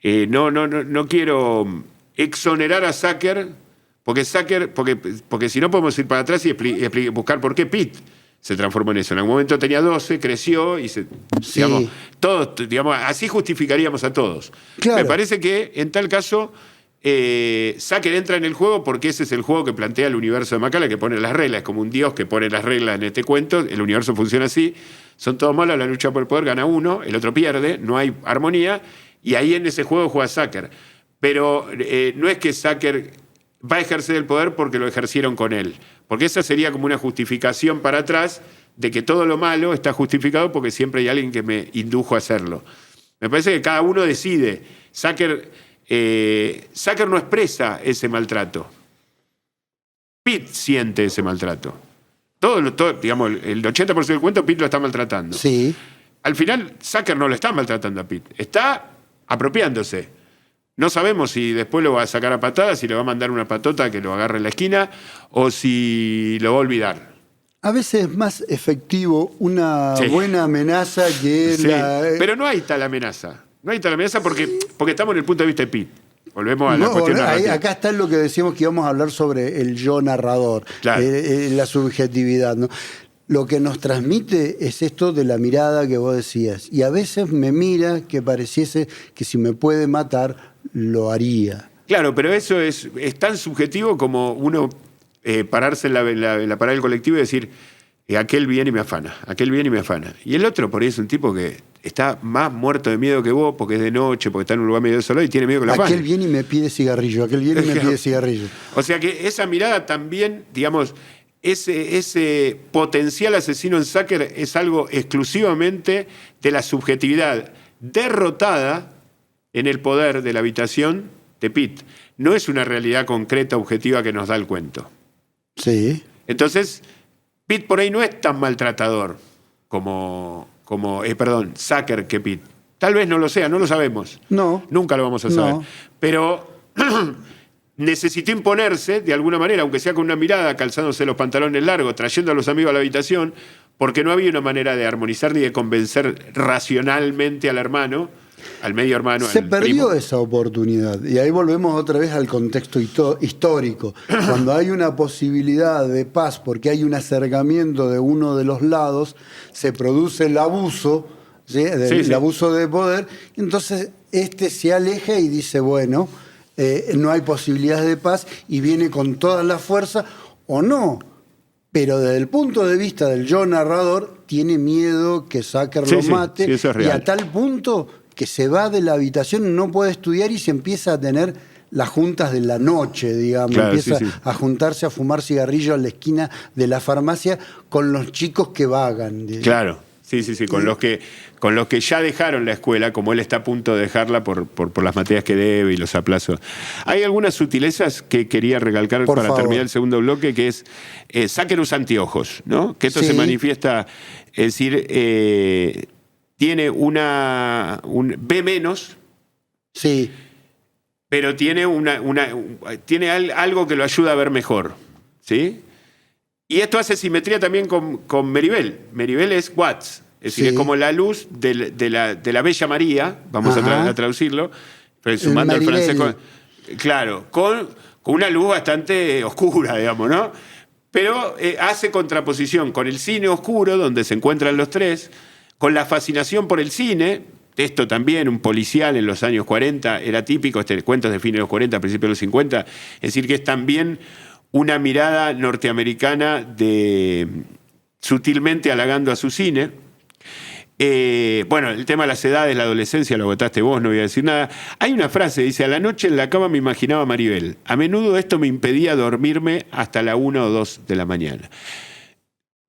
No quiero exonerar a Zucker, porque si no podemos ir para atrás y buscar por qué Pete se transformó en eso. En algún momento tenía 12, creció y así justificaríamos a todos. Claro. Me parece que en tal caso Zucker entra en el juego porque ese es el juego que plantea el universo de Macala, que pone las reglas, es como un dios que pone las reglas en este cuento. El universo funciona así, son todos malos, la lucha por el poder gana uno, el otro pierde, no hay armonía, y ahí en ese juego juega Zucker. Pero no es que Zucker va a ejercer el poder porque lo ejercieron con él. Porque esa sería como una justificación para atrás de que todo lo malo está justificado porque siempre hay alguien que me indujo a hacerlo. Me parece que cada uno decide. Zucker no expresa ese maltrato. Pete siente ese maltrato. Digamos, el 80% del cuento Pete lo está maltratando. Sí. Al final, Zucker no lo está maltratando a Pete. Está apropiándose. No sabemos si después lo va a sacar a patadas, si le va a mandar una patota que lo agarre en la esquina o si lo va a olvidar. A veces es más efectivo una buena amenaza que Pero no hay tal amenaza. No hay tal amenaza porque estamos en el punto de vista de Pete. Volvemos a la cuestión narrativa. Acá está lo que decíamos que íbamos a hablar sobre el yo narrador, claro. La subjetividad, ¿no? Lo que nos transmite es esto de la mirada que vos decías. Y a veces me mira que pareciese que si me puede matar, lo haría. Claro, pero eso es tan subjetivo como uno pararse en la parada del colectivo y decir, aquel viene y me afana, aquel viene y me afana. Y el otro por ahí es un tipo que está más muerto de miedo que vos porque es de noche, porque está en un lugar medio solo y tiene miedo que lo afane. Aquel viene y me pide cigarrillo, aquel viene y me pide cigarrillo. O sea que esa mirada también, digamos... Ese potencial asesino en Zucker es algo exclusivamente de la subjetividad derrotada en el poder de la habitación de Pete. No es una realidad concreta, objetiva que nos da el cuento. Sí. Entonces, Pete por ahí no es tan maltratador como Zucker que Pete. Tal vez no lo sea, no lo sabemos. No. Nunca lo vamos a saber. No. Pero... necesitó imponerse de alguna manera, aunque sea con una mirada, calzándose los pantalones largos, trayendo a los amigos a la habitación, porque no había una manera de armonizar ni de convencer racionalmente al hermano, al medio hermano. Se perdió primo. esa oportunidad. Y ahí volvemos otra vez al contexto histórico. Cuando hay una posibilidad de paz, porque hay un acercamiento de uno de los lados, se produce el abuso, ¿sí? El abuso de poder. Entonces, se aleja y dice, bueno... no hay posibilidades de paz y viene con toda la fuerza o no. Pero desde el punto de vista del yo narrador, tiene miedo que Zucker lo mate eso es real. y a tal punto que se va de la habitación, no puede estudiar y se empieza a tener las juntas de la noche, digamos. Claro, empieza a juntarse a fumar cigarrillo a la esquina de la farmacia con los chicos que vagan. Claro. Sí, con los que ya dejaron la escuela, como él está a punto de dejarla por las materias que debe y los aplazos. Hay algunas sutilezas que quería recalcar para terminar el segundo bloque, que es Zucker usa anteojos, ¿no? Que esto se manifiesta, es decir, tiene ve menos, sí, pero tiene tiene algo que lo ayuda a ver mejor, ¿sí? Y esto hace simetría también con Meribel. Meribel es Watts, es decir, es como la luz de la Bella María, vamos a traducirlo, pero sumando al francés. Claro, con una luz bastante oscura, digamos, ¿no? Pero hace contraposición con el cine oscuro, donde se encuentran los tres, con la fascinación por el cine, esto también, un policial en los años 40, era típico, cuentos de fines de los 40, principios de los 50, es decir, que es también una mirada norteamericana sutilmente halagando a su cine. Bueno, el tema de las edades, la adolescencia, lo agotaste vos, no voy a decir nada. Hay una frase, dice: a la noche en la cama me imaginaba a Maribel. A menudo esto me impedía dormirme hasta la 1 o 2 de la mañana.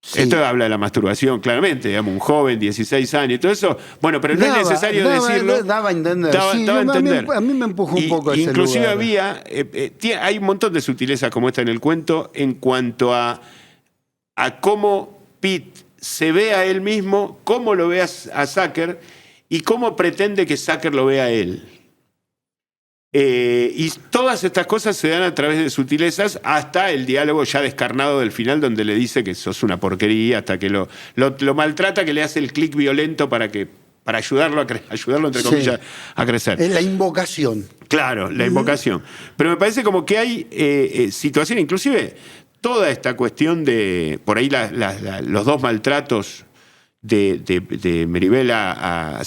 Sí. Esto habla de la masturbación, claramente, digamos, un joven, 16 años y todo eso. Bueno, pero no es necesario decirlo. Daba a entender. Daba a entender. A mí me empujó un poco ese inclusive lugar. Hay un montón de sutilezas como esta en el cuento en cuanto a cómo Pete se ve a él mismo, cómo lo ve a Zucker y cómo pretende que Zucker lo vea a él. Y todas estas cosas se dan a través de sutilezas hasta el diálogo ya descarnado del final, donde le dice que sos una porquería, hasta que lo maltrata, que le hace el clic violento para ayudarlo, entre comillas, a crecer. Es la invocación. Claro, la invocación. Pero me parece como que hay situaciones, inclusive toda esta cuestión de, por ahí los dos maltratos de Maribel a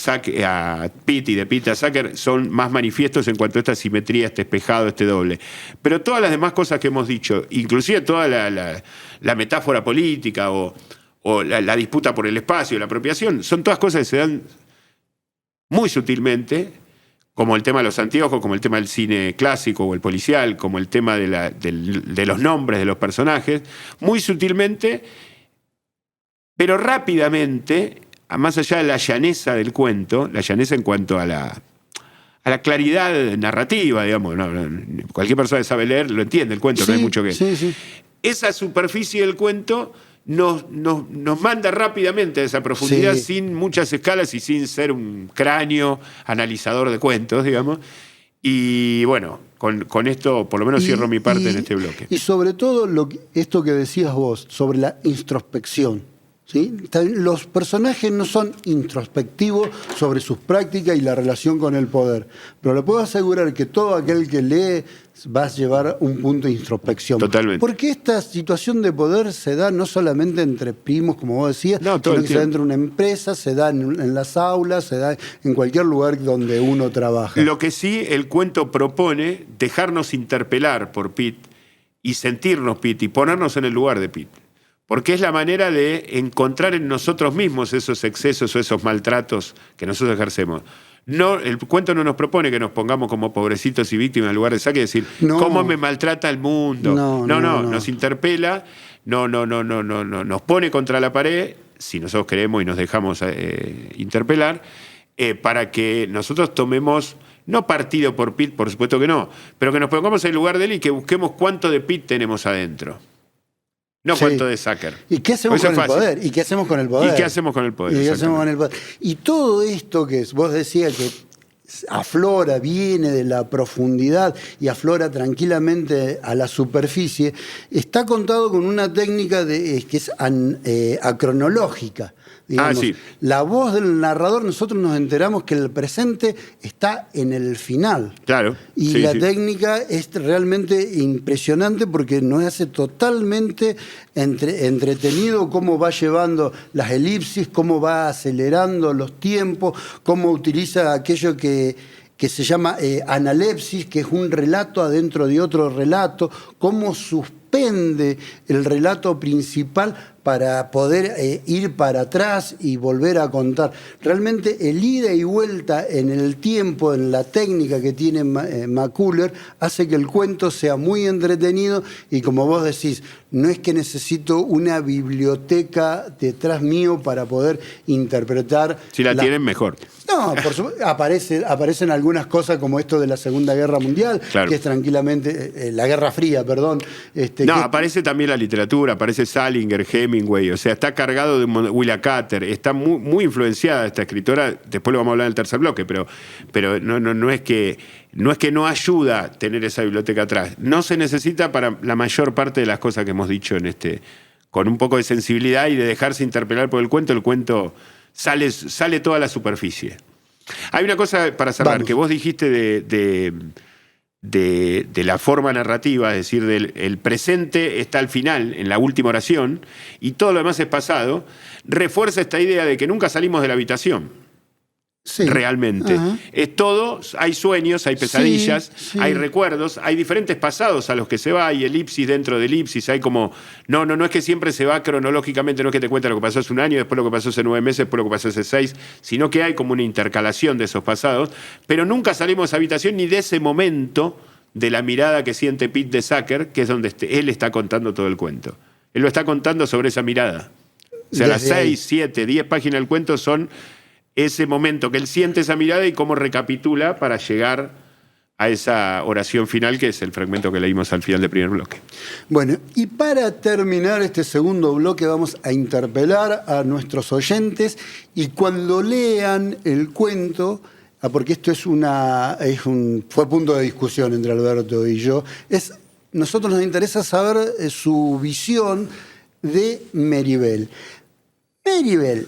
Pete y de Pete a Zucker son más manifiestos en cuanto a esta simetría, este espejado, este doble. Pero todas las demás cosas que hemos dicho, inclusive toda la metáfora política o la disputa por el espacio, la apropiación, son todas cosas que se dan muy sutilmente, como el tema de los anteojos, como el tema del cine clásico o el policial, como el tema de los nombres de los personajes, muy sutilmente, pero rápidamente, más allá de la llaneza del cuento, la llaneza en cuanto a la claridad narrativa, digamos, cualquier persona que sabe leer lo entiende el cuento, sí, no hay mucho que... Sí. Esa superficie del cuento nos manda rápidamente a esa profundidad, sí, sin muchas escalas y sin ser un cráneo analizador de cuentos, digamos. Y bueno, con esto por lo menos cierro mi parte en este bloque. Y sobre todo esto que decías vos, sobre la introspección. ¿Sí? Los personajes no son introspectivos sobre sus prácticas y la relación con el poder, pero le puedo asegurar que todo aquel que lee va a llevar un punto de introspección. Totalmente. Porque esta situación de poder se da no solamente entre primos, como vos decías, sino que se da dentro de una empresa, se da en las aulas, se da en cualquier lugar donde uno trabaja. Lo que sí, el cuento propone dejarnos interpelar por Pete y sentirnos Pete y ponernos en el lugar de Pete. Porque es la manera de encontrar en nosotros mismos esos excesos o esos maltratos que nosotros ejercemos. No, el cuento no nos propone que nos pongamos como pobrecitos y víctimas en lugar de Zucker y decir, ¿cómo me maltrata el mundo? No, nos interpela, nos pone contra la pared, si nosotros queremos y nos dejamos interpelar, para que nosotros tomemos, no partido por Pete, por supuesto que no, pero que nos pongamos en el lugar de él y que busquemos cuánto de Pete tenemos adentro. No cuánto de Zucker. ¿Y qué hacemos con el poder? ¿Y qué hacemos con el poder? ¿Y qué hacemos con el poder? Y todo esto que vos decías que aflora, viene de la profundidad y aflora tranquilamente a la superficie, está contado con una técnica que es acronológica. Digamos, sí. La voz del narrador, nosotros nos enteramos que el presente está en el final. Claro. Y la técnica es realmente impresionante porque nos hace totalmente entretenido cómo va llevando las elipsis, cómo va acelerando los tiempos, cómo utiliza aquello que se llama analepsis, que es un relato adentro de otro relato, cómo suspende el relato principal para poder ir para atrás y volver a contar. Realmente el ida y vuelta en el tiempo, en la técnica que tiene McCuller, hace que el cuento sea muy entretenido y, como vos decís, no es que necesito una biblioteca detrás mío para poder interpretar. Si la tienen, mejor. No, por supuesto, aparecen algunas cosas como esto de la Segunda Guerra Mundial, claro, que es tranquilamente, la Guerra Fría, perdón. Aparece también la literatura, aparece Salinger, Hemingway, o sea, está cargado de Willa Cather, está muy influenciada esta escritora, después lo vamos a hablar en el tercer bloque, pero no es que no ayuda a tener esa biblioteca atrás, no se necesita para la mayor parte de las cosas que hemos dicho con un poco de sensibilidad y de dejarse interpelar por el cuento sale toda la superficie. Hay una cosa para cerrar, que vos dijiste de la forma narrativa, es decir, el presente está al final, en la última oración, y todo lo demás es pasado, refuerza esta idea de que nunca salimos de la habitación. Sí. Realmente. Ajá. Es todo, hay sueños, hay pesadillas, Sí. hay recuerdos, hay diferentes pasados a los que se va, hay elipsis dentro de elipsis, hay como... No es que siempre se va cronológicamente, no es que te cuenta lo que pasó hace un año, después lo que pasó hace 9 meses, después lo que pasó hace 6, sino que hay como una intercalación de esos pasados, pero nunca salimos de esa habitación ni de ese momento de la mirada que siente Pete de Zucker, que es donde él está contando todo el cuento. Él lo está contando sobre esa mirada. O sea, las 6, 7, 10 páginas del cuento son ese momento que él siente esa mirada y cómo recapitula para llegar a esa oración final, que es el fragmento que leímos al final del primer bloque. Bueno, y para terminar este segundo bloque vamos a interpelar a nuestros oyentes y cuando lean el cuento, porque esto fue punto de discusión entre Alberto y yo, nosotros nos interesa saber su visión de Meribel. ¿Meribel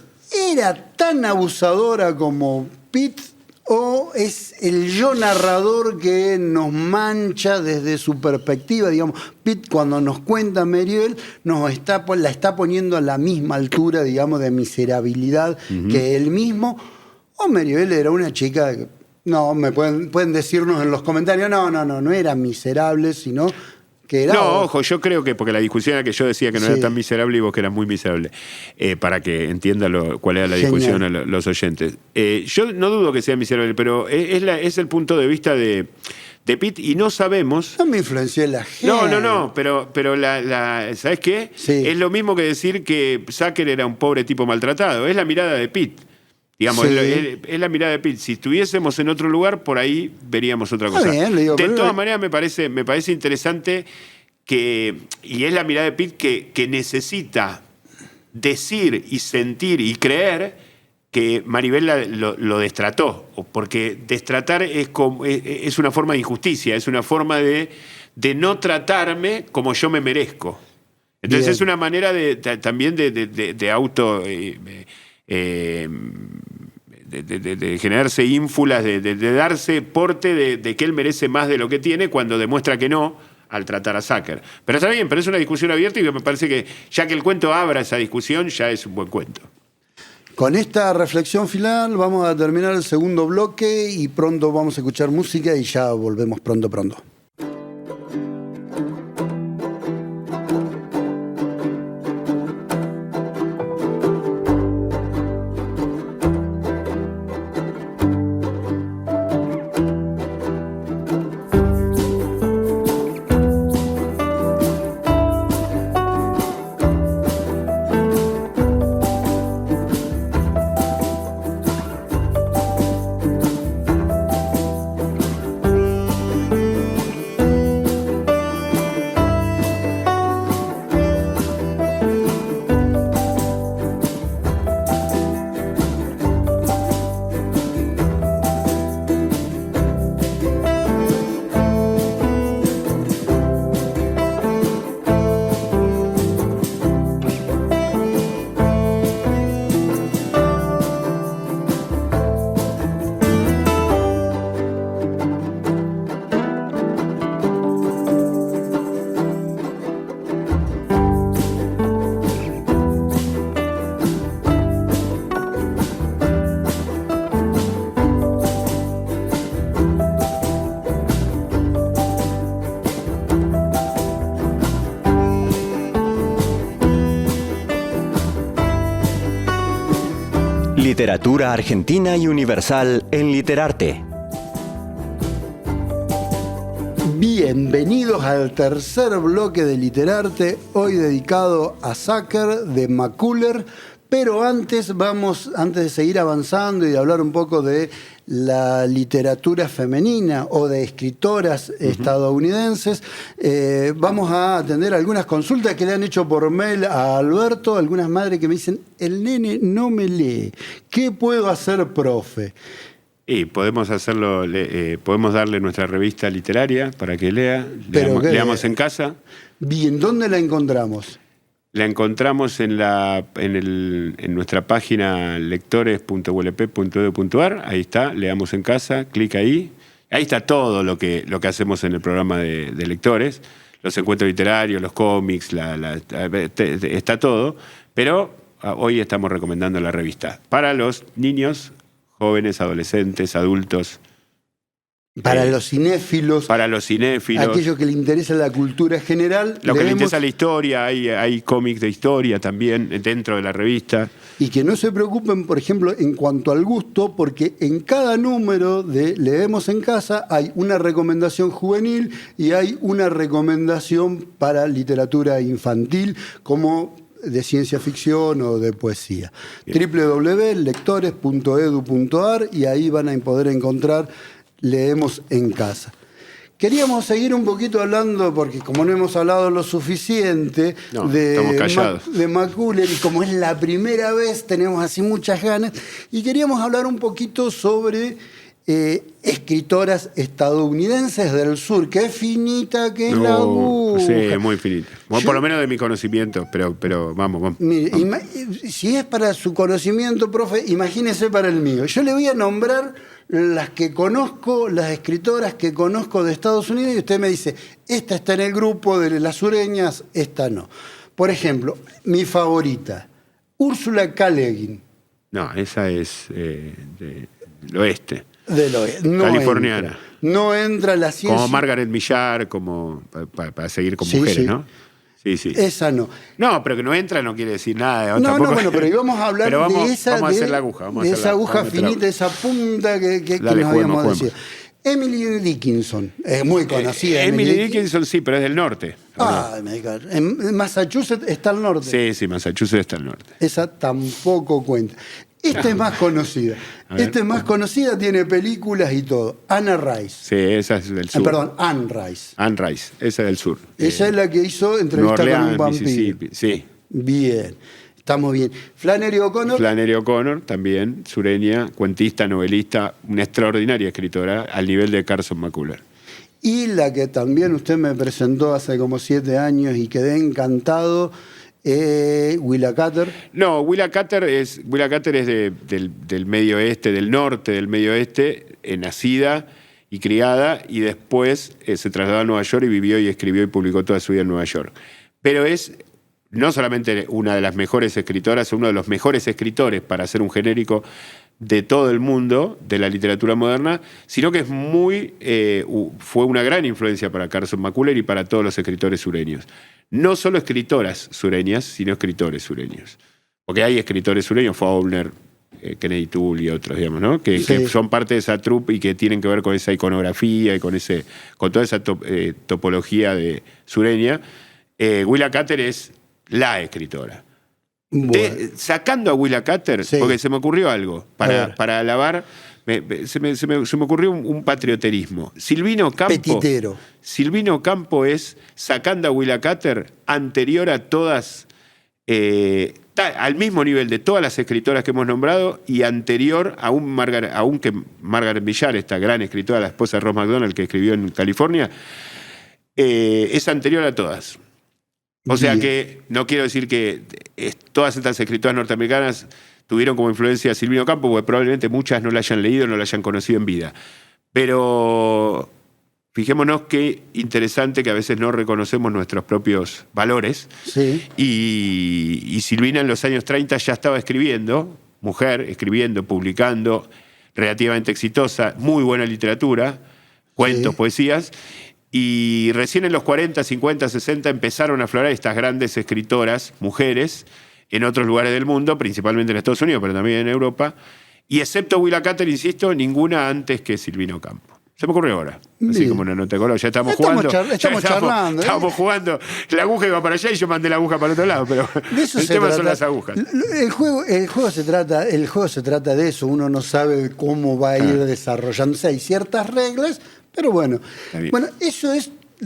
era tan abusadora como Pete o es el yo narrador que nos mancha desde su perspectiva? Digamos, Pete cuando nos cuenta Meribel la está poniendo a la misma altura, digamos, de miserabilidad que él mismo. O Meribel era una chica que, pueden decirnos en los comentarios, no era miserable, sino que era... No, ojo, yo creo que, porque la discusión era que yo decía que no Sí. era tan miserable y vos que eras muy miserable, para que entiendan cuál era la discusión a los oyentes. Yo no dudo que sea miserable, pero es el punto de vista de Pete y no sabemos... No me influenció la gente. No, pero ¿sabes qué? Sí. Es lo mismo que decir que Zucker era un pobre tipo maltratado, es la mirada de Pete. Digamos, Sí. es la mirada de Pete. Si estuviésemos en otro lugar, por ahí veríamos otra cosa. Bien, le digo, de pero todas maneras, me parece interesante y es la mirada de Pete que necesita decir y sentir y creer que Maribel lo destrató. Porque destratar es una forma de injusticia, es una forma de no tratarme como yo me merezco. Entonces Bien. es una manera también de auto... de generarse ínfulas, de darse porte de que él merece más de lo que tiene cuando demuestra que no al tratar a Zucker. Pero está bien, pero es una discusión abierta y me parece que ya que el cuento abra esa discusión, ya es un buen cuento. Con esta reflexión final vamos a terminar el segundo bloque y pronto vamos a escuchar música y ya volvemos pronto. Literatura argentina y universal en Literarte. Bienvenidos al tercer bloque de Literarte, hoy dedicado a Zucker de McCuller. Pero antes de seguir avanzando y de hablar un poco de la literatura femenina o de escritoras estadounidenses, vamos a atender algunas consultas que le han hecho por mail a Alberto, algunas madres que me dicen, el nene no me lee, ¿qué puedo hacer, profe? Y podemos hacerlo, podemos darle nuestra revista literaria para que lea, leamos en casa. Bien, ¿dónde la encontramos? La encontramos en nuestra página lectores.ulp.edu.ar. Ahí está, leamos en casa, clic ahí. Ahí está todo lo que hacemos en el programa de lectores. Los encuentros literarios, los cómics, está todo. Pero hoy estamos recomendando la revista para los niños, jóvenes, adolescentes, adultos. Para los cinéfilos. Para los cinéfilos. Aquellos que le interesa la cultura general. Lo que le interesa la historia, hay cómics de historia también dentro de la revista. Y que no se preocupen, por ejemplo, en cuanto al gusto, porque en cada número de Leemos en Casa hay una recomendación juvenil y hay una recomendación para literatura infantil, como de ciencia ficción o de poesía. www.lectores.edu.ar, y ahí van a poder encontrar Leemos en Casa. Queríamos seguir un poquito hablando, porque como no hemos hablado lo suficiente de McCuller, y como es la primera vez, tenemos así muchas ganas, y queríamos hablar un poquito sobre escritoras estadounidenses del sur. Qué finita que es la aguja. Sí, muy finita. Bueno, por lo menos de mi conocimiento, pero vamos. Mire, si es para su conocimiento, profe, imagínese para el mío. Yo le voy a nombrar las que conozco, las escritoras que conozco de Estados Unidos, y usted me dice, esta está en el grupo de las sureñas, esta no. Por ejemplo, mi favorita, Úrsula K. Le Guin. No, esa es del oeste. Del oeste. No californiana. Entra. No entra la ciencia. Como Margaret Millar, como para seguir con mujeres, sí. ¿No? Sí. Esa no. No, pero que no entra no quiere decir nada. No, bueno, pero íbamos a hablar de esa. Vamos a hacer la aguja. De esa aguja finita, esa punta que nos habíamos decidido. Emily Dickinson, es muy conocida. Emily Dickinson, sí, pero es del norte. En Massachusetts está al norte. Sí, Massachusetts está al norte. Esa tampoco cuenta. Esta es más conocida. Esta es más conocida, tiene películas y todo. Anna Rice. Sí, esa es del sur. Perdón, Anne Rice. Anne Rice, esa es del sur. Esa es la que hizo Entrevista con un vampiro. Sí. Bien, estamos bien. Flannery O'Connor. Flannery O'Connor, también sureña, cuentista, novelista, una extraordinaria escritora, al nivel de Carson McCullers. Y la que también usted me presentó hace como 7 años y quedé encantado, Willa Cather. No, Willa Cather es del medio oeste, del norte del medio oeste, nacida y criada, y después se trasladó a Nueva York y vivió y escribió y publicó toda su vida en Nueva York. Pero es no solamente una de las mejores escritoras, uno de los mejores escritores, para hacer un genérico, de todo el mundo, de la literatura moderna, sino que es fue una gran influencia para Carson McCullers y para todos los escritores sureños. No solo escritoras sureñas, sino escritores sureños. Porque hay escritores sureños, Faulkner, Kennedy Toole y otros, digamos, ¿no? Que son parte de esa troupe y que tienen que ver con esa iconografía y con toda esa topología de sureña. Willa Cather es la escritora. Bueno. Sacando a Willa Cather, porque se me ocurrió algo para alabar, se me ocurrió un patrioterismo. Silvino Campo es, sacando a Willa Cather, anterior a todas, al mismo nivel de todas las escritoras que hemos nombrado, y anterior aunque Margaret Millar, esta gran escritora, la esposa de Ross Macdonald, que escribió en California, es anterior a todas. O sea que no quiero decir que todas estas escritoras norteamericanas tuvieron como influencia a Silvino Campo, porque probablemente muchas no la hayan leído, no la hayan conocido en vida. Pero fijémonos qué interesante que a veces no reconocemos nuestros propios valores. Sí. Y Silvina en los años 30 ya estaba escribiendo, mujer, escribiendo, publicando, relativamente exitosa, muy buena literatura, cuentos, poesías. Y recién en los 40, 50, 60 empezaron a aflorar estas grandes escritoras, mujeres, en otros lugares del mundo, principalmente en Estados Unidos, pero también en Europa. Y excepto Willa Cather, insisto, ninguna antes que Silvino Campo. Se me ocurrió ahora. Así como no te acuerdo, ya estamos jugando. Estamos charlando. Estábamos jugando. La aguja iba para allá y yo mandé la aguja para el otro lado, pero el tema son las agujas. El juego se trata de eso. Uno no sabe cómo va a ir desarrollándose. Hay ciertas reglas, pero bueno. Eso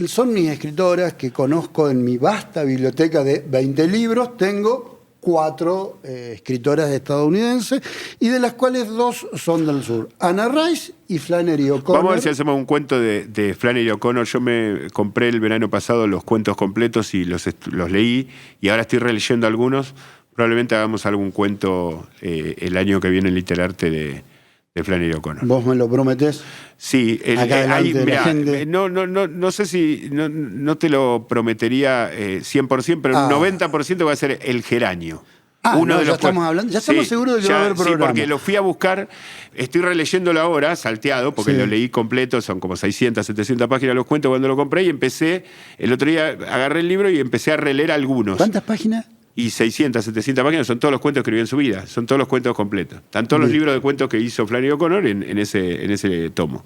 son mis escritoras que conozco en mi vasta biblioteca de 20 libros. Tengo 4 escritoras estadounidenses, y de las cuales 2 son del sur. Anna Rice y Flannery O'Connor. Vamos a ver si hacemos un cuento de Flannery O'Connor. Yo me compré el verano pasado los cuentos completos y los leí, y ahora estoy releyendo algunos. Probablemente hagamos algún cuento el año que viene en Literarte de Flannery O'Connor. ¿Vos me lo prometés? Sí. No sé si no te lo prometería 100%, pero el 90% va a ser El Geranio. Ya estamos seguros de que va a haber programa. Sí, porque lo fui a buscar, estoy releyéndolo ahora, salteado, porque lo leí completo, son como 600, 700 páginas los cuentos cuando lo compré, y el otro día agarré el libro y empecé a releer algunos. ¿Cuántas páginas? Y 600, 700 páginas son todos los cuentos que escribió en su vida, son todos los cuentos completos. Están todos los libros de cuentos que hizo Flannery O'Connor en ese tomo.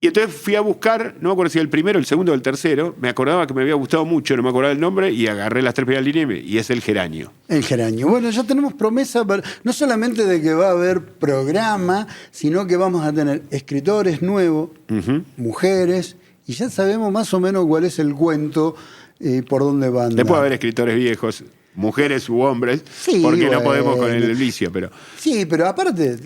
Y entonces fui a buscar, no me acuerdo si el primero, el segundo o el tercero, me acordaba que me había gustado mucho, no me acordaba el nombre, y agarré las 3 primeras líneas y es El Geranio. El Geranio. Bueno, ya tenemos promesa, no solamente de que va a haber programa, sino que vamos a tener escritores nuevos, mujeres, y ya sabemos más o menos cuál es el cuento, por dónde van. Después va a haber escritores viejos, mujeres u hombres, porque no podemos con el vicio, pero... Sí, pero aparte,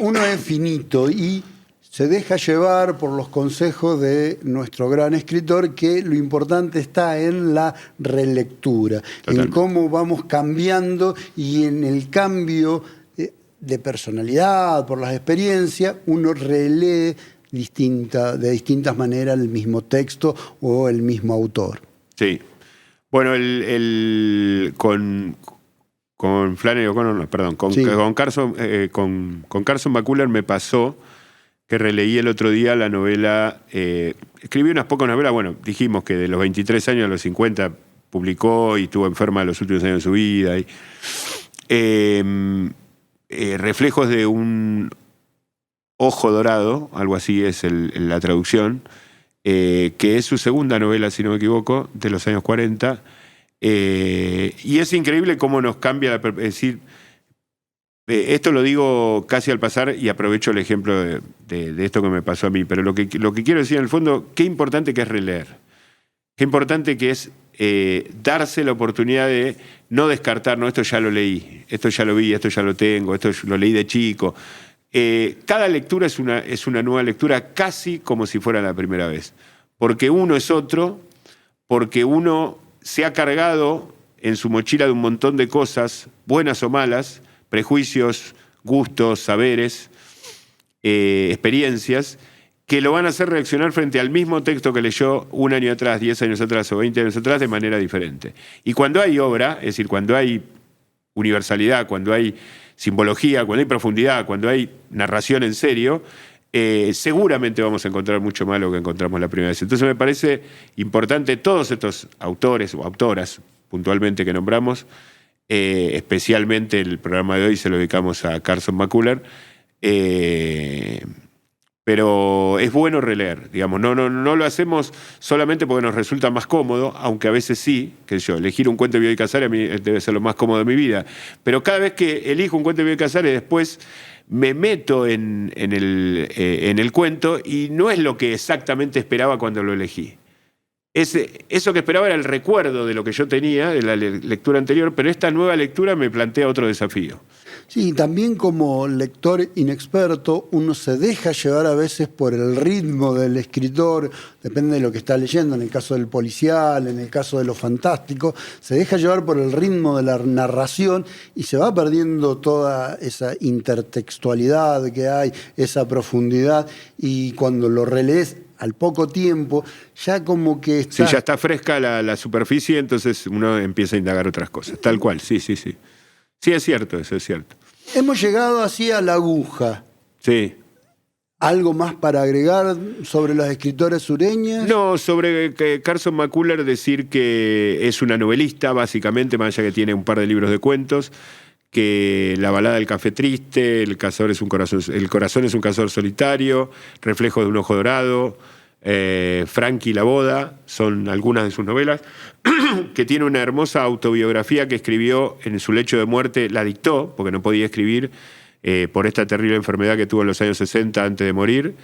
uno es finito y se deja llevar por los consejos de nuestro gran escritor, que lo importante está en la relectura, en cómo vamos cambiando y en el cambio de personalidad, por las experiencias, uno relee de distintas maneras el mismo texto o el mismo autor. Sí. Bueno, con Flannery O'Connor, no, perdón, con Carson McCullers me pasó que releí el otro día la novela, escribí unas pocas novelas, bueno, dijimos que de los 23 años a los 50 publicó y estuvo enferma los últimos años de su vida. Reflejos de un ojo dorado, algo así es la traducción, que es su segunda novela, si no me equivoco, de los años 40. Y es increíble cómo nos cambia, es decir, esto lo digo casi al pasar y aprovecho el ejemplo de esto que me pasó a mí, pero lo que quiero decir en el fondo, qué importante que es releer, qué importante que es darse la oportunidad de no descartar, no, esto ya lo leí, esto ya lo vi, esto ya lo tengo, esto lo leí de chico. Cada lectura es una nueva lectura, casi como si fuera la primera vez, porque uno es otro, porque uno se ha cargado en su mochila de un montón de cosas, buenas o malas, prejuicios, gustos, saberes, experiencias, que lo van a hacer reaccionar frente al mismo texto que leyó un año atrás, 10 años atrás o 20 años atrás de manera diferente. Y cuando hay obra, es decir, cuando hay universalidad, cuando hay simbología, cuando hay profundidad, cuando hay narración en serio, seguramente vamos a encontrar mucho más de lo que encontramos la primera vez. Entonces me parece importante todos estos autores o autoras puntualmente que nombramos, especialmente el programa de hoy se lo dedicamos a Carson McCullers, pero es bueno releer, digamos, no lo hacemos solamente porque nos resulta más cómodo, aunque a veces sí, que yo, elegir un cuento de Bioy Casares a mí debe ser lo más cómodo de mi vida, pero cada vez que elijo un cuento de Bioy Casares después me meto en el cuento y no es lo que exactamente esperaba cuando lo elegí. Eso que esperaba era el recuerdo de lo que yo tenía de la lectura anterior, pero esta nueva lectura me plantea otro desafío. Sí, también como lector inexperto, uno se deja llevar a veces por el ritmo del escritor, depende de lo que está leyendo, en el caso del policial, en el caso de lo fantástico, se deja llevar por el ritmo de la narración y se va perdiendo toda esa intertextualidad que hay, esa profundidad, y cuando lo relees al poco tiempo, ya como que está... Sí, ya está fresca la superficie, entonces uno empieza a indagar otras cosas. Tal cual, sí. Sí, es cierto, eso es cierto. Hemos llegado así a la aguja. Sí. ¿Algo más para agregar sobre las escritoras sureñas? No, sobre Carson McCullers decir que es una novelista, básicamente, más allá que tiene un par de libros de cuentos, que La balada del café triste, El corazón es un cazador solitario, Reflejo de un ojo dorado, Frankie la boda, son algunas de sus novelas, que tiene una hermosa autobiografía que escribió en su lecho de muerte, la dictó, porque no podía escribir por esta terrible enfermedad que tuvo en los años 60 antes de morir,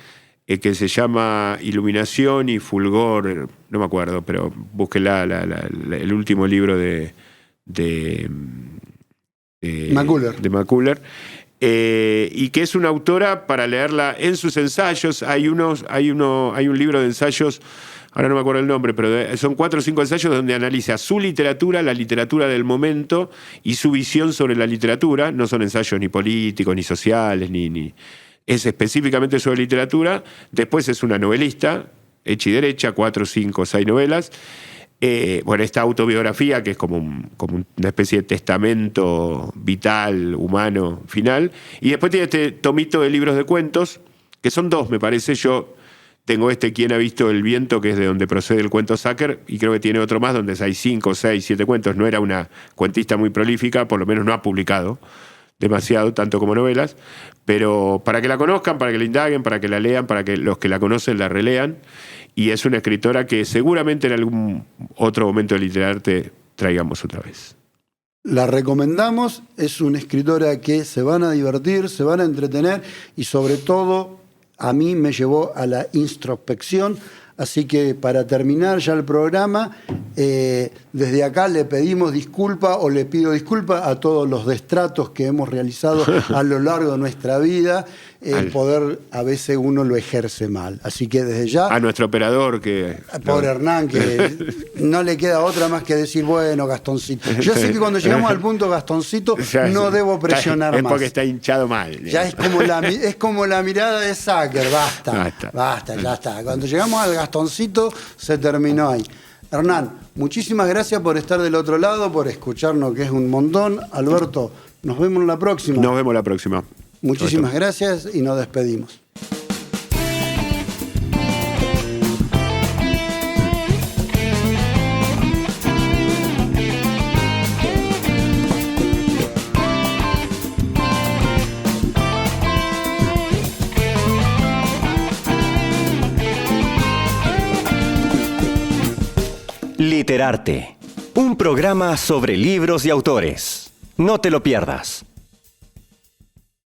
que se llama Iluminación y Fulgor, no me acuerdo, pero búsquela, el último libro de McCullers, y que es una autora para leerla en sus ensayos. Hay un libro de ensayos, ahora no me acuerdo el nombre, pero son 4 o 5 ensayos donde analiza su literatura, la literatura del momento y su visión sobre la literatura. No son ensayos ni políticos, ni sociales, ni es específicamente sobre literatura. Después es una novelista, hecha y derecha, 4, 5, 6 novelas. Bueno, esta autobiografía, que es como una especie de testamento vital, humano, final. Y después tiene este tomito de libros de cuentos, que son 2, me parece. Yo tengo ¿Quién ha visto el viento?, que es de donde procede el cuento Sacker, y creo que tiene otro más donde hay 5, 6, 7 cuentos. No era una cuentista muy prolífica, por lo menos no ha publicado demasiado, tanto como novelas, pero para que la conozcan, para que la indaguen, para que la lean, para que los que la conocen la relean. Y es una escritora que seguramente en algún otro momento de Literarte traigamos otra vez. La recomendamos, es una escritora que se van a divertir, se van a entretener y sobre todo a mí me llevó a la introspección. Así que para terminar ya el programa, desde acá le pedimos disculpa o le pido disculpa a todos los destratos que hemos realizado a lo largo de nuestra vida. El poder a veces uno lo ejerce mal. Así que desde ya... A nuestro operador que... Pobre Hernán, que no le queda otra más que decir, bueno, Gastoncito. Yo sé que cuando llegamos al punto Gastoncito no debo presionar más. Es porque está hinchado mal. Ya es como la mirada de Sacker. Basta, ya está. Cuando llegamos al Gastoncito se terminó ahí. Hernán, muchísimas gracias por estar del otro lado, por escucharnos, que es un montón. Alberto, nos vemos la próxima. Nos vemos la próxima. Muchísimas gracias y nos despedimos. Literarte, un programa sobre libros y autores. No te lo pierdas.